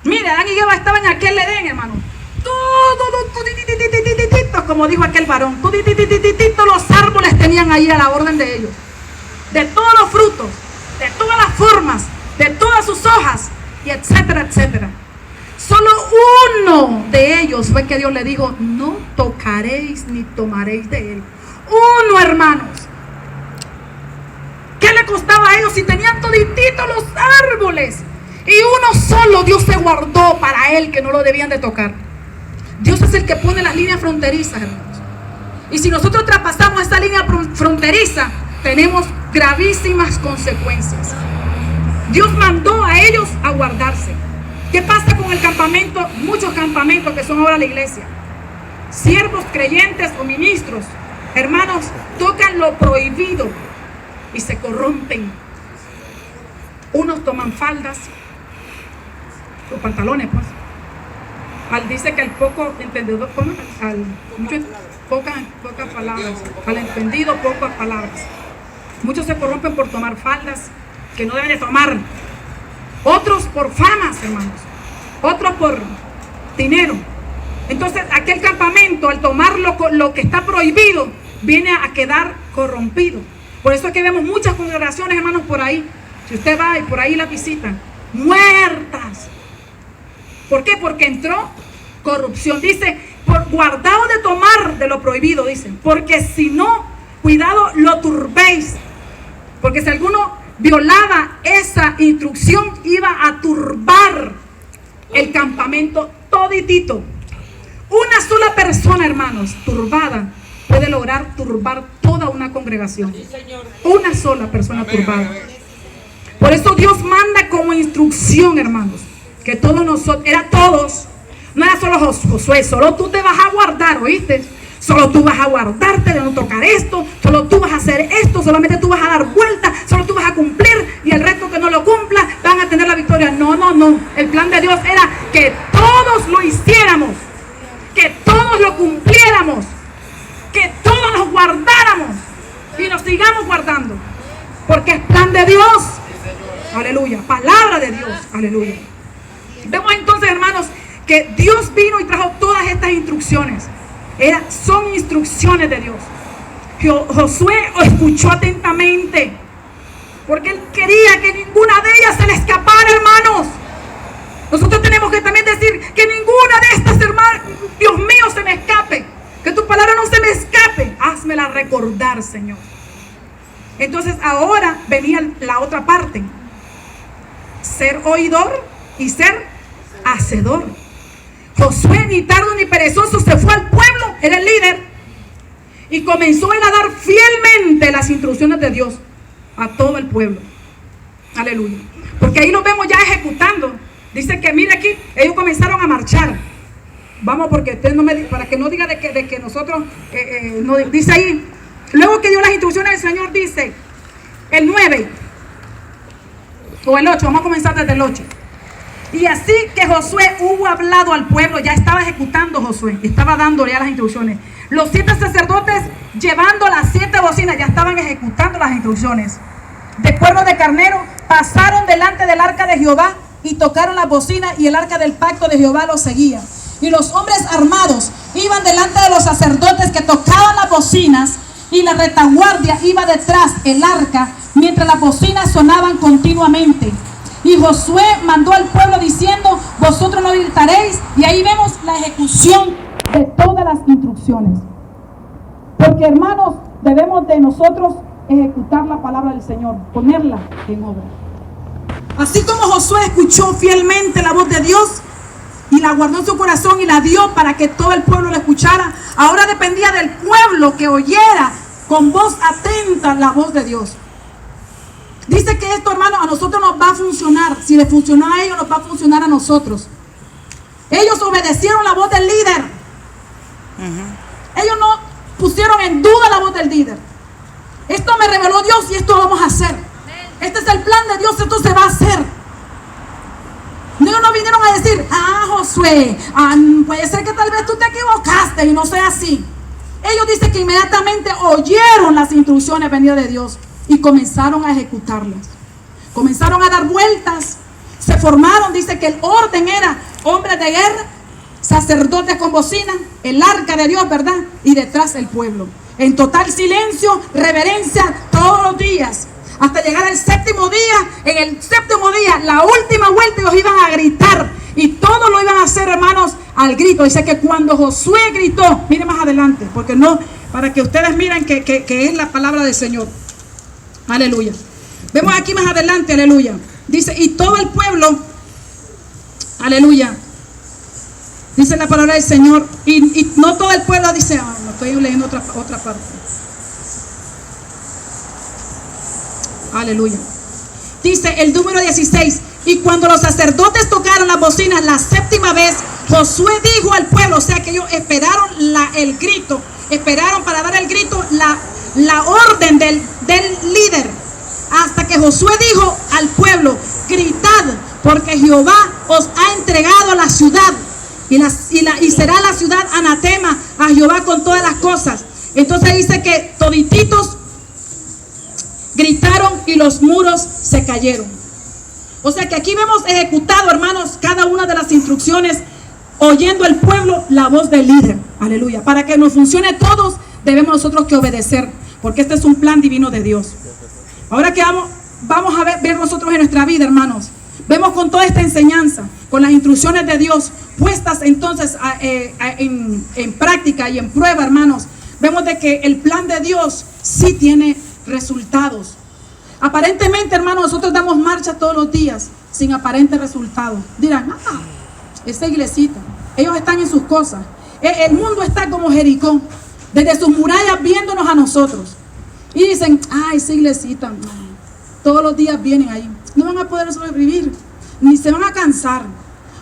Mire, Adán y Eva estaban en aquel Edén, hermano. Todo, como dijo aquel varón, todos los árboles tenían ahí a la orden de ellos. De todos los frutos, de todas las formas, de todas sus hojas, y etcétera, etcétera. Solo uno de ellos fue que Dios le dijo: no tocaréis ni tomaréis de él. Uno, hermanos. costaba a ellos y tenían todititos los árboles? Y uno solo Dios se guardó para él, que no lo debían de tocar. Dios es el que pone las líneas fronterizas, hermanos. Y si nosotros traspasamos esta línea fronteriza, tenemos gravísimas consecuencias. Dios mandó a ellos a guardarse. ¿Qué pasa con el campamento? Muchos campamentos que son ahora la iglesia. Siervos, creyentes o ministros, hermanos, tocan lo prohibido y se corrompen. Unos toman faldas o pantalones, pues. Dice que el poco entendedor, pocas palabras, al entendido pocas palabras. Muchos se corrompen por tomar faldas que no deben de tomar. Otros por famas, hermanos. Otros por dinero. Entonces aquel campamento, al tomar lo que está prohibido, viene a quedar corrompido. Por eso es que vemos muchas congregaciones, hermanos, por ahí. Si usted va y por ahí la visita, muertas. ¿Por qué? Porque entró corrupción. Dice, por guardado de tomar de lo prohibido, dicen. Porque si no, cuidado, lo turbéis. Porque si alguno violaba esa instrucción, iba a turbar el campamento toditito. Una sola persona, hermanos, turbada, puede lograr turbar toda una congregación. Una sola persona turbada. Por eso Dios manda como instrucción, hermanos, que todos nosotros, era todos, no era solo Josué, solo tú te vas a guardar, ¿oíste? Solo tú vas a guardarte de no tocar esto, solo tú vas a hacer esto, solamente tú vas a dar vuelta, solo tú vas a cumplir y el resto que no lo cumpla van a tener la victoria. No, no, no. El plan de Dios era que todos lo hiciéramos, que todos lo cumpliéramos, que todos nos guardáramos y nos sigamos guardando, porque es plan de Dios. Aleluya, palabra de Dios, aleluya. Vemos entonces, hermanos, que Dios vino y trajo todas estas instrucciones. Son instrucciones de Dios. Josué escuchó atentamente, porque él quería que ninguna de ellas se le escapara, hermanos. Nosotros tenemos que también decir que ninguna de estas, hermanos, Dios mío, se me escape. Que tu palabra no se me escape. Házmela recordar, Señor. Entonces ahora venía la otra parte. Ser oidor y ser hacedor. Josué, ni tardo ni perezoso, se fue al pueblo, era el líder, y comenzó él a dar fielmente las instrucciones de Dios a todo el pueblo. Aleluya. Porque ahí lo vemos ya ejecutando. Dice que, mire aquí, ellos comenzaron a marchar. Vamos, porque usted no me, para que no diga de que nosotros, no, dice ahí, luego que dio las instrucciones del Señor, dice, el 9, o el 8, vamos a comenzar desde el 8. Y así que Josué hubo hablado al pueblo, ya estaba ejecutando Josué, estaba dándole ya las instrucciones. Los 7 sacerdotes llevando las 7 bocinas, ya estaban ejecutando las instrucciones. De cuerno de carnero pasaron delante del arca de Jehová y tocaron las bocinas, y el arca del pacto de Jehová los seguía. Y los hombres armados iban delante de los sacerdotes que tocaban las bocinas, y la retaguardia iba detrás el arca, mientras las bocinas sonaban continuamente. Y Josué mandó al pueblo diciendo, vosotros no gritaréis. Y ahí vemos la ejecución de todas las instrucciones. Porque, hermanos, debemos de nosotros ejecutar la palabra del Señor, ponerla en obra. Así como Josué escuchó fielmente la voz de Dios y la guardó en su corazón y la dio para que todo el pueblo la escuchara, ahora dependía del pueblo que oyera con voz atenta la voz de Dios. Dice que esto, hermano, a nosotros nos va a funcionar. Si le funcionó a ellos, nos va a funcionar a nosotros. Ellos obedecieron la voz del líder. Ellos no pusieron en duda la voz del líder. Esto me reveló Dios y esto lo vamos a hacer. Este es el plan de Dios, esto se va a hacer. Ellos no vinieron a decir, Josué, puede ser que tal vez tú te equivocaste y no sea así. Ellos dicen que inmediatamente oyeron las instrucciones venidas de Dios y comenzaron a ejecutarlas. Comenzaron a dar vueltas. Se formaron, dice que el orden era hombres de guerra, sacerdotes con bocina, el arca de Dios, ¿verdad? Y detrás el pueblo. En total silencio, reverencia todos los días. Hasta llegar al 7º día. En el 7º día, la última vuelta, ellos iban a gritar. Y todos lo iban a hacer, hermanos, al grito. Dice que cuando Josué gritó, miren más adelante, porque no, para que ustedes miren que es la palabra del Señor. Aleluya. Vemos aquí más adelante, aleluya. Dice, y todo el pueblo, aleluya. Dice la palabra del Señor. Y no todo el pueblo dice, no estoy leyendo otra parte. Aleluya. Dice el número 16. Y cuando los sacerdotes tocaron las bocinas la séptima vez, Josué dijo al pueblo, o sea que ellos esperaron el grito, esperaron para dar el grito, la orden del líder, hasta que Josué dijo al pueblo, gritad, porque Jehová os ha entregado la ciudad, y será la ciudad anatema a Jehová con todas las cosas. Entonces dice que todititos gritaron y los muros se cayeron. O sea que aquí vemos ejecutado, hermanos, cada una de las instrucciones, oyendo el pueblo la voz del líder. Aleluya. Para que nos funcione todos, debemos nosotros que obedecer, porque este es un plan divino de Dios. Ahora que vamos a ver nosotros en nuestra vida, hermanos, vemos con toda esta enseñanza, con las instrucciones de Dios puestas entonces en práctica y en prueba, hermanos, vemos de que el plan de Dios sí tiene resultados. Aparentemente, hermanos, nosotros damos marcha todos los días sin aparente resultado. Dirán, esa iglesita, ellos están en sus cosas. El mundo está como Jericó, desde sus murallas viéndonos a nosotros. Y dicen, esa iglesita, todos los días vienen ahí. No van a poder sobrevivir, ni se van a cansar.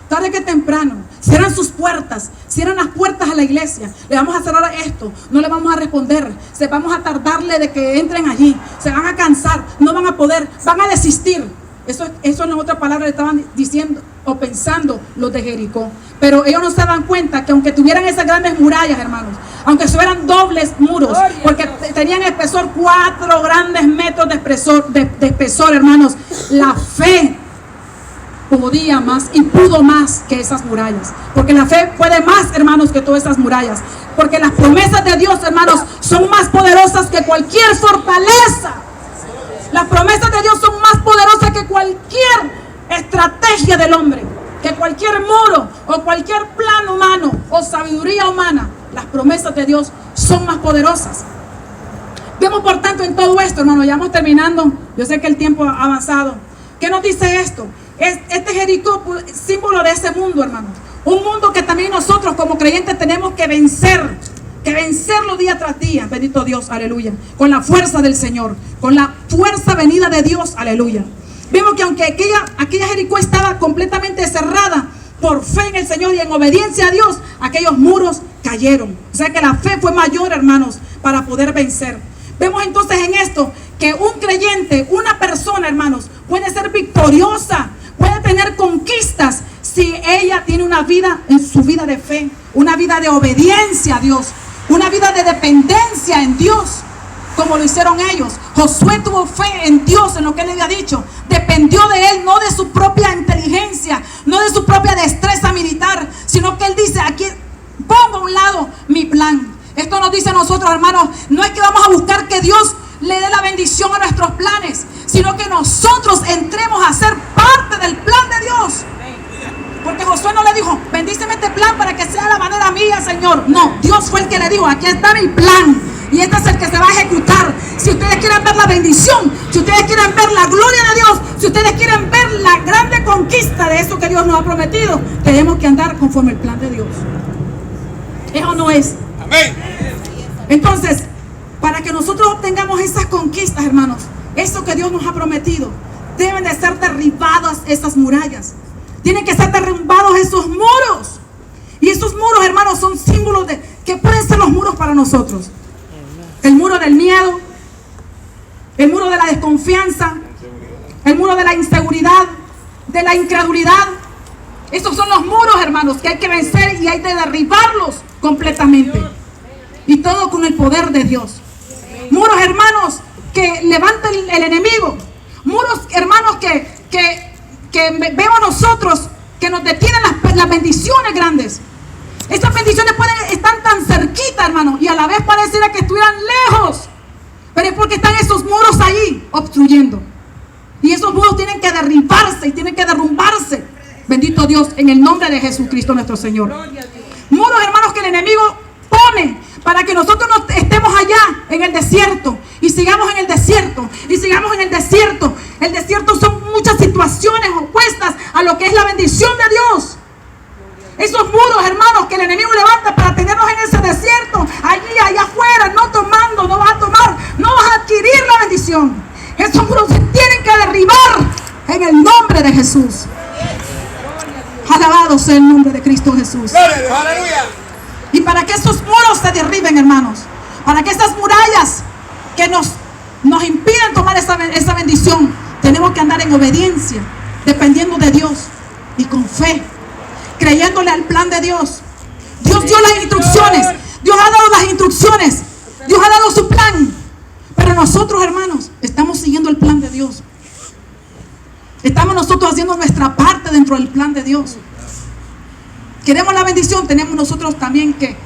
Tarde que temprano, cierran sus puertas, cierran las puertas a la iglesia. Le vamos a cerrar esto, no le vamos a responder. Vamos a tardarle de que entren allí. Se van a cansar, no van a poder, van a desistir. Eso en otra palabra le estaban diciendo o pensando los de Jericó. Pero ellos no se dan cuenta que aunque tuvieran esas grandes murallas, hermanos, aunque fueran dobles muros, porque tenían espesor 4 grandes metros de espesor, hermanos, la fe podía más y pudo más que esas murallas, porque la fe puede más, hermanos, que todas esas murallas, porque las promesas de Dios, hermanos, son más poderosas que cualquier fortaleza. Las promesas de Dios son más poderosas que cualquier estrategia del hombre, que cualquier muro o cualquier plan humano o sabiduría humana. Las promesas de Dios son más poderosas. Vemos por tanto en todo esto, hermanos, ya vamos terminando, yo sé que el tiempo ha avanzado. ¿Qué nos dice esto? Este Jericó, símbolo de ese mundo, hermanos. Un mundo que también nosotros como creyentes tenemos que vencerlo día tras día. Bendito Dios, aleluya. Con la fuerza del Señor, con la fuerza venida de Dios, aleluya. Vemos que aunque aquella Jericó estaba completamente cerrada, por fe en el Señor y en obediencia a Dios, aquellos muros cayeron. O sea que la fe fue mayor, hermanos, para poder vencer. Vemos entonces en esto que un creyente, una persona, hermanos, puede ser victoriosa, puede tener conquistas si ella tiene una vida, en su vida de fe, una vida de obediencia a Dios, una vida de dependencia en Dios, como lo hicieron ellos. Josué tuvo fe en Dios, en lo que él le había dicho, dependió de él, no de su propia inteligencia, no de su propia destreza militar, sino que él dice, aquí pongo a un lado mi plan. Esto nos dice a nosotros, hermanos, no es que vamos a buscar que Dios le dé la bendición a nuestros planes, sino que nosotros entremos a ser parte del plan de Dios. Porque Josué no le dijo, bendíceme este plan para que sea la manera mía, Señor. No, Dios fue el que le dijo, aquí está mi plan y este es el que se va a ejecutar. Si ustedes quieren ver la bendición, si ustedes quieren ver la gloria de Dios, si ustedes quieren ver la grande conquista de eso que Dios nos ha prometido, tenemos que andar conforme el plan de Dios. ¿Eso no es? Amén. Entonces, para que nosotros obtengamos esas conquistas, hermanos, eso que Dios nos ha prometido, deben de ser derribadas esas murallas. Tienen que ser derrumbados esos muros. Y esos muros, hermanos, son símbolos de que pueden ser los muros para nosotros. El muro del miedo, el muro de la desconfianza, el muro de la inseguridad, de la incredulidad. Esos son los muros, hermanos, que hay que vencer y hay que derribarlos completamente. Y todo con el poder de Dios. Muros, hermanos, que levantan el enemigo. Muros, hermanos, que vemos nosotros que nos detienen las bendiciones grandes. Estas bendiciones están tan cerquita, hermanos, y a la vez pareciera que estuvieran lejos. Pero es porque están esos muros ahí obstruyendo. Y esos muros tienen que derribarse y tienen que derrumbarse. Bendito Dios, en el nombre de Jesucristo nuestro Señor. Muros, hermanos, que el enemigo pone para que nosotros no estemos allá en el desierto y sigamos en el desierto y sigamos en el desierto en el nombre de Jesús. Alabado sea el nombre de Cristo Jesús. Gloria a Dios, aleluya. Y para que esos muros se derriben, hermanos, para que esas murallas que nos impiden tomar esa bendición, tenemos que andar en obediencia, dependiendo de Dios y con fe, creyéndole al plan de Dios. Dios dio las instrucciones, Dios ha dado las instrucciones, Dios ha dado su plan. Pero nosotros, hermanos, estamos siguiendo el plan de Dios. Estamos nosotros haciendo nuestra parte dentro del plan de Dios. Queremos la bendición, tenemos nosotros también que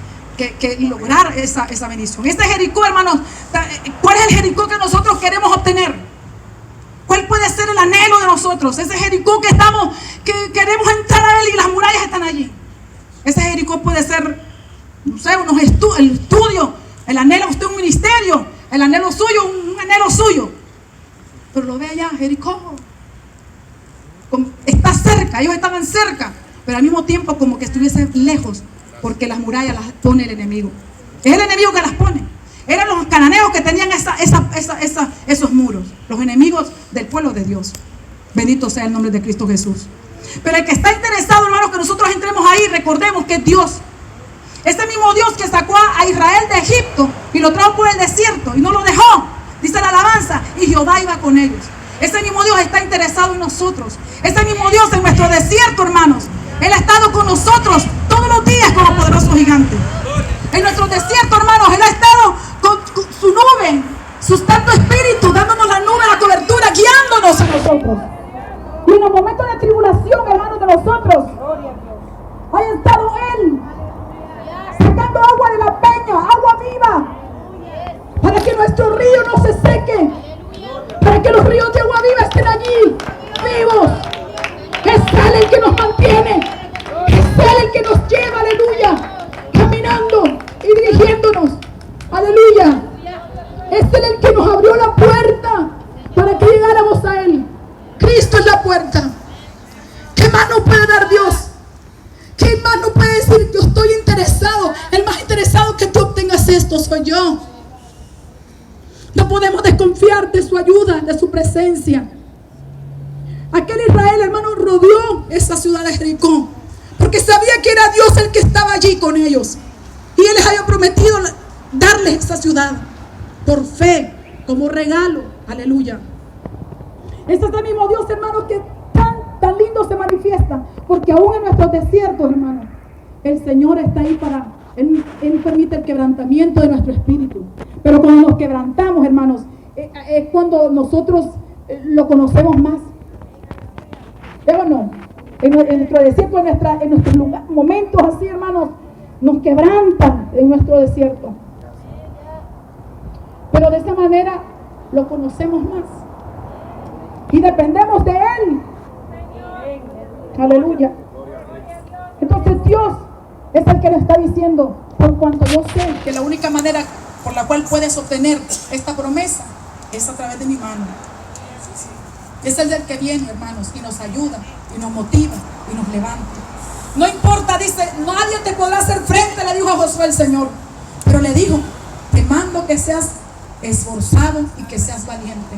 lograr esa bendición. Este Jericó, hermanos, ¿cuál es el Jericó que nosotros queremos obtener? ¿Cuál puede ser el anhelo de nosotros? Ese Jericó que queremos entrar a él y las murallas están allí. Ese Jericó puede ser, no sé, el estudio, el anhelo de un ministerio, el anhelo suyo, un anhelo suyo. Pero lo ve allá, Jericó. Está cerca, ellos estaban cerca, pero al mismo tiempo como que estuviesen lejos, porque las murallas las pone el enemigo. Es el enemigo que las pone. Eran los cananeos que tenían esos muros, los enemigos del pueblo de Dios. Bendito sea el nombre de Cristo Jesús. Pero el que está interesado, hermanos, que nosotros entremos ahí, recordemos que es Dios. Este mismo Dios que sacó a Israel de Egipto y lo trajo por el desierto y no lo dejó, dice la alabanza, y Jehová iba con ellos. Ese mismo Dios está interesado en nosotros. Ese mismo Dios en nuestro desierto, hermanos. Él ha estado con nosotros todos los días como poderoso gigante. En nuestro desierto, hermanos, Él ha estado con su nube, su santo espíritu, dándonos la nube, la cobertura, guiándonos a nosotros. Y en los momentos de tribulación, hermanos, de nosotros, ha estado Él sacando agua de la peña, agua viva, para que nuestro río no se seque, para que los ríos de agua viva estén allí, vivos. Es Él el que nos mantiene, es Él el que nos lleva, aleluya, caminando y dirigiéndonos, aleluya. Es Él el que nos abrió la puerta para que llegáramos a Él. Cristo es la puerta. ¿Qué más nos puede dar Dios? ¿Qué más nos puede decir? Yo estoy interesado. El más interesado que tú obtengas esto soy yo. No podemos desconfiar de su ayuda, de su presencia. Aquel Israel, hermano, rodeó esa ciudad de Jericó, porque sabía que era Dios el que estaba allí con ellos. Y Él les había prometido darles esa ciudad por fe, como regalo. Aleluya. Este es el mismo Dios, hermano, que tan lindo se manifiesta, porque aún en nuestros desiertos, hermano, el Señor está ahí para... Él permite el quebrantamiento de nuestro espíritu. Pero cuando nos quebrantamos, hermanos, es cuando nosotros lo conocemos más. ¿O no? En nuestro desierto, en nuestros momentos así, hermanos, nos quebrantan en nuestro desierto. Pero de esa manera lo conocemos más. Y dependemos de Él. Aleluya. Entonces Dios es el que le está diciendo, por cuanto yo sé que la única manera por la cual puedes obtener esta promesa es a través de mi mano. Es el del que viene, hermanos, y nos ayuda, y nos motiva, y nos levanta. No importa, dice, nadie te podrá hacer frente, le dijo a Josué el Señor. Pero le dijo, te mando que seas esforzado y que seas valiente.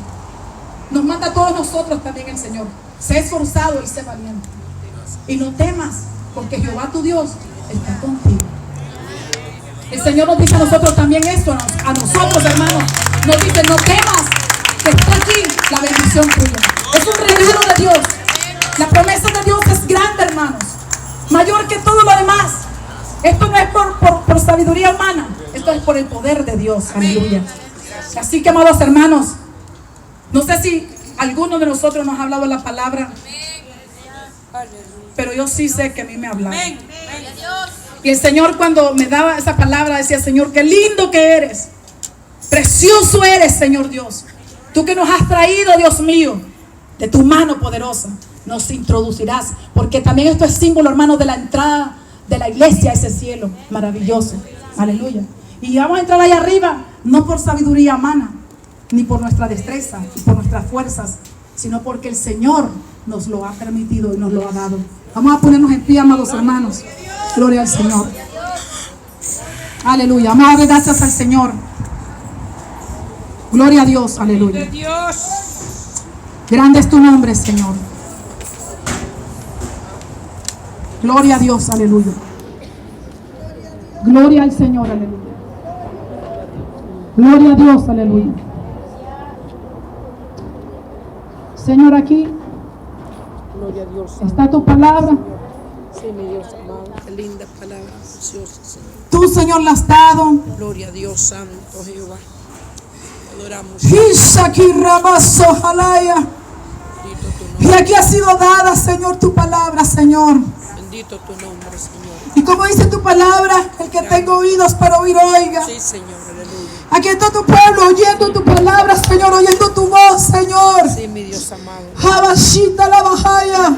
Nos manda a todos nosotros también el Señor. Sé esforzado y sé valiente. Y no temas, porque Jehová tu Dios está contigo. El Señor nos dice a nosotros también esto, a nosotros, hermanos. Nos dice, no temas, que está aquí la bendición tuya. Es un regalo de Dios. La promesa de Dios es grande, hermanos, mayor que todo lo demás. Esto no es por sabiduría humana, esto es por el poder de Dios. Aleluya. Así que, amados hermanos, no sé si alguno de nosotros nos ha hablado la palabra, pero yo sí sé que a mí me ha hablado. Y el Señor, cuando me daba esa palabra, decía, Señor, qué lindo que eres, precioso eres, Señor Dios. Tú que nos has traído, Dios mío, de tu mano poderosa, nos introducirás, porque también esto es símbolo, hermanos, de la entrada de la iglesia a ese cielo maravilloso. Aleluya. Y vamos a entrar allá arriba, no por sabiduría humana, ni por nuestra destreza, ni por nuestras fuerzas, sino porque el Señor nos lo ha permitido y nos lo ha dado. Vamos a ponernos en pie, amados hermanos. Gloria al Señor. Aleluya. Vamos a darle gracias al Señor. Gloria a Dios. Aleluya. Grande es tu nombre, Señor. Gloria a Dios, aleluya. Gloria al Señor, aleluya. Gloria a Dios, aleluya. Señor, aquí Gloria a Dios. está tu palabra. Sí, mi Dios amado. Qué linda palabra, preciosa, Señor. Tú, Señor, la has dado. Gloria a Dios santo, Jehová. Adoramos. Bendito tu Y nombre. aquí ha sido dada, Señor, tu palabra, Señor. Bendito tu nombre, Señor. Y como dice tu palabra, el que tenga oídos para oír, oiga. Sí, Señor, aleluya. Aquí está tu pueblo oyendo tu palabra, Señor, oyendo tu voz, Señor. Sí, mi Dios amado. Habashita la Bahaya.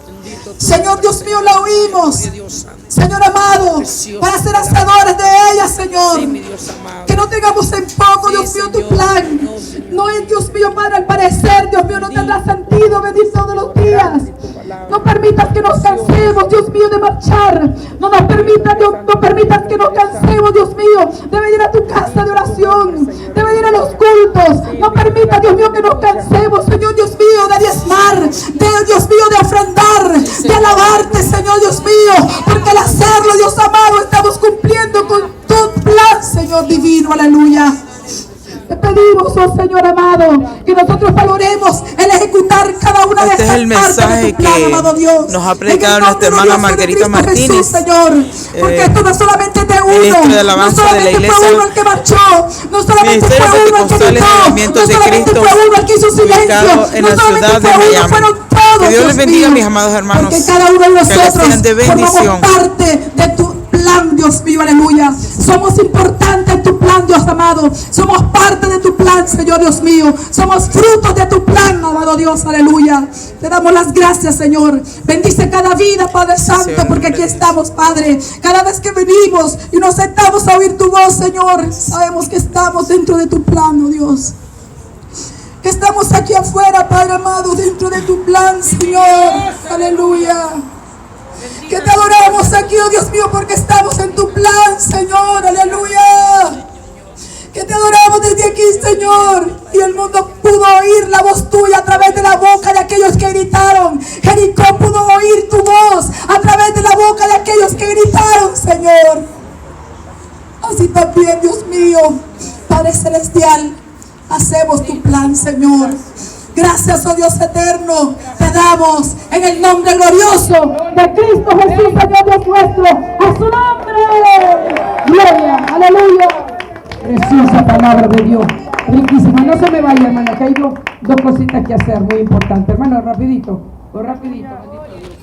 Bendito tu Señor nombre, Dios mío, la oímos. Gloria a Dios santo. Señor amado, para ser hacedores de ella, Señor. Sí, mi Dios amado. Que no tengamos en poco, Sí, Dios mío, tu Señor. plan. No, Señor. No es, Dios mío, Padre, al parecer, Dios mío, no tendrá sentido venir todos los días. No permitas que nos cansemos, Dios mío, de marchar. No nos permitas, Dios, no permitas que nos cansemos, Dios mío, de venir a tu casa de oración, de venir a los cultos. No permitas, Dios mío, que nos cansemos, Señor Dios mío, de diezmar, de Dios mío, de ofrendar, de alabarte, Señor Dios mío, porque al hacerlo, Dios amado, estamos cumpliendo con tu plan, Señor divino, aleluya. Te pedimos, oh Señor amado, que nosotros valoremos el ejecutar cada una de Este es estas el partes de mensaje tu plan, que amado Dios. nos ha En predicado el nuestra nombre hermana glorioso de Margarita Cristo Jesús, Martínez, Señor, porque esto no es solamente de ministro uno, de no alabanza de la solamente iglesia, fue uno el que marchó, no solamente Ministerio fue uno el que Pentecostal gritó, Movimiento no de solamente Cristo, fue uno el que hizo silencio, ubicado en no la solamente ciudad de fue uno, Miami. fueron todos, Que Dios les bendiga, mío, mis amados hermanos, porque cada uno de que les nosotros sean de bendición. formamos parte de tu plan, Dios mío, aleluya. Somos importantes en tu plan, Dios amado. Somos parte de tu plan, Señor Dios mío. Somos frutos de tu plan, amado Dios, aleluya. Te damos las gracias, Señor. Bendice cada vida, Padre Santo, porque aquí estamos, Padre. Cada vez que venimos y nos sentamos a oír tu voz, Señor, sabemos que estamos dentro de tu plan, oh Dios. Que estamos aquí afuera, Padre amado, dentro de tu plan, Señor. Aleluya. Que te adoramos aquí, oh Dios mío, porque estamos en tu plan, Señor. Aleluya. Que te adoramos desde aquí, Señor. Y el mundo pudo oír la voz tuya a través de la boca de aquellos que gritaron. Jericó pudo oír tu voz a través de la boca de aquellos que gritaron, Señor. Así también, Dios mío, Padre Celestial, hacemos tu plan, Señor. Gracias, oh Dios eterno, te damos en el nombre glorioso de Cristo Jesús, Señor Dios nuestro, a su nombre. Gloria, aleluya. Preciosa palabra de Dios, riquísima. No se me vaya, hermana, que hay dos cositas que hacer muy importantes. Hermano, rapidito, bendito Dios.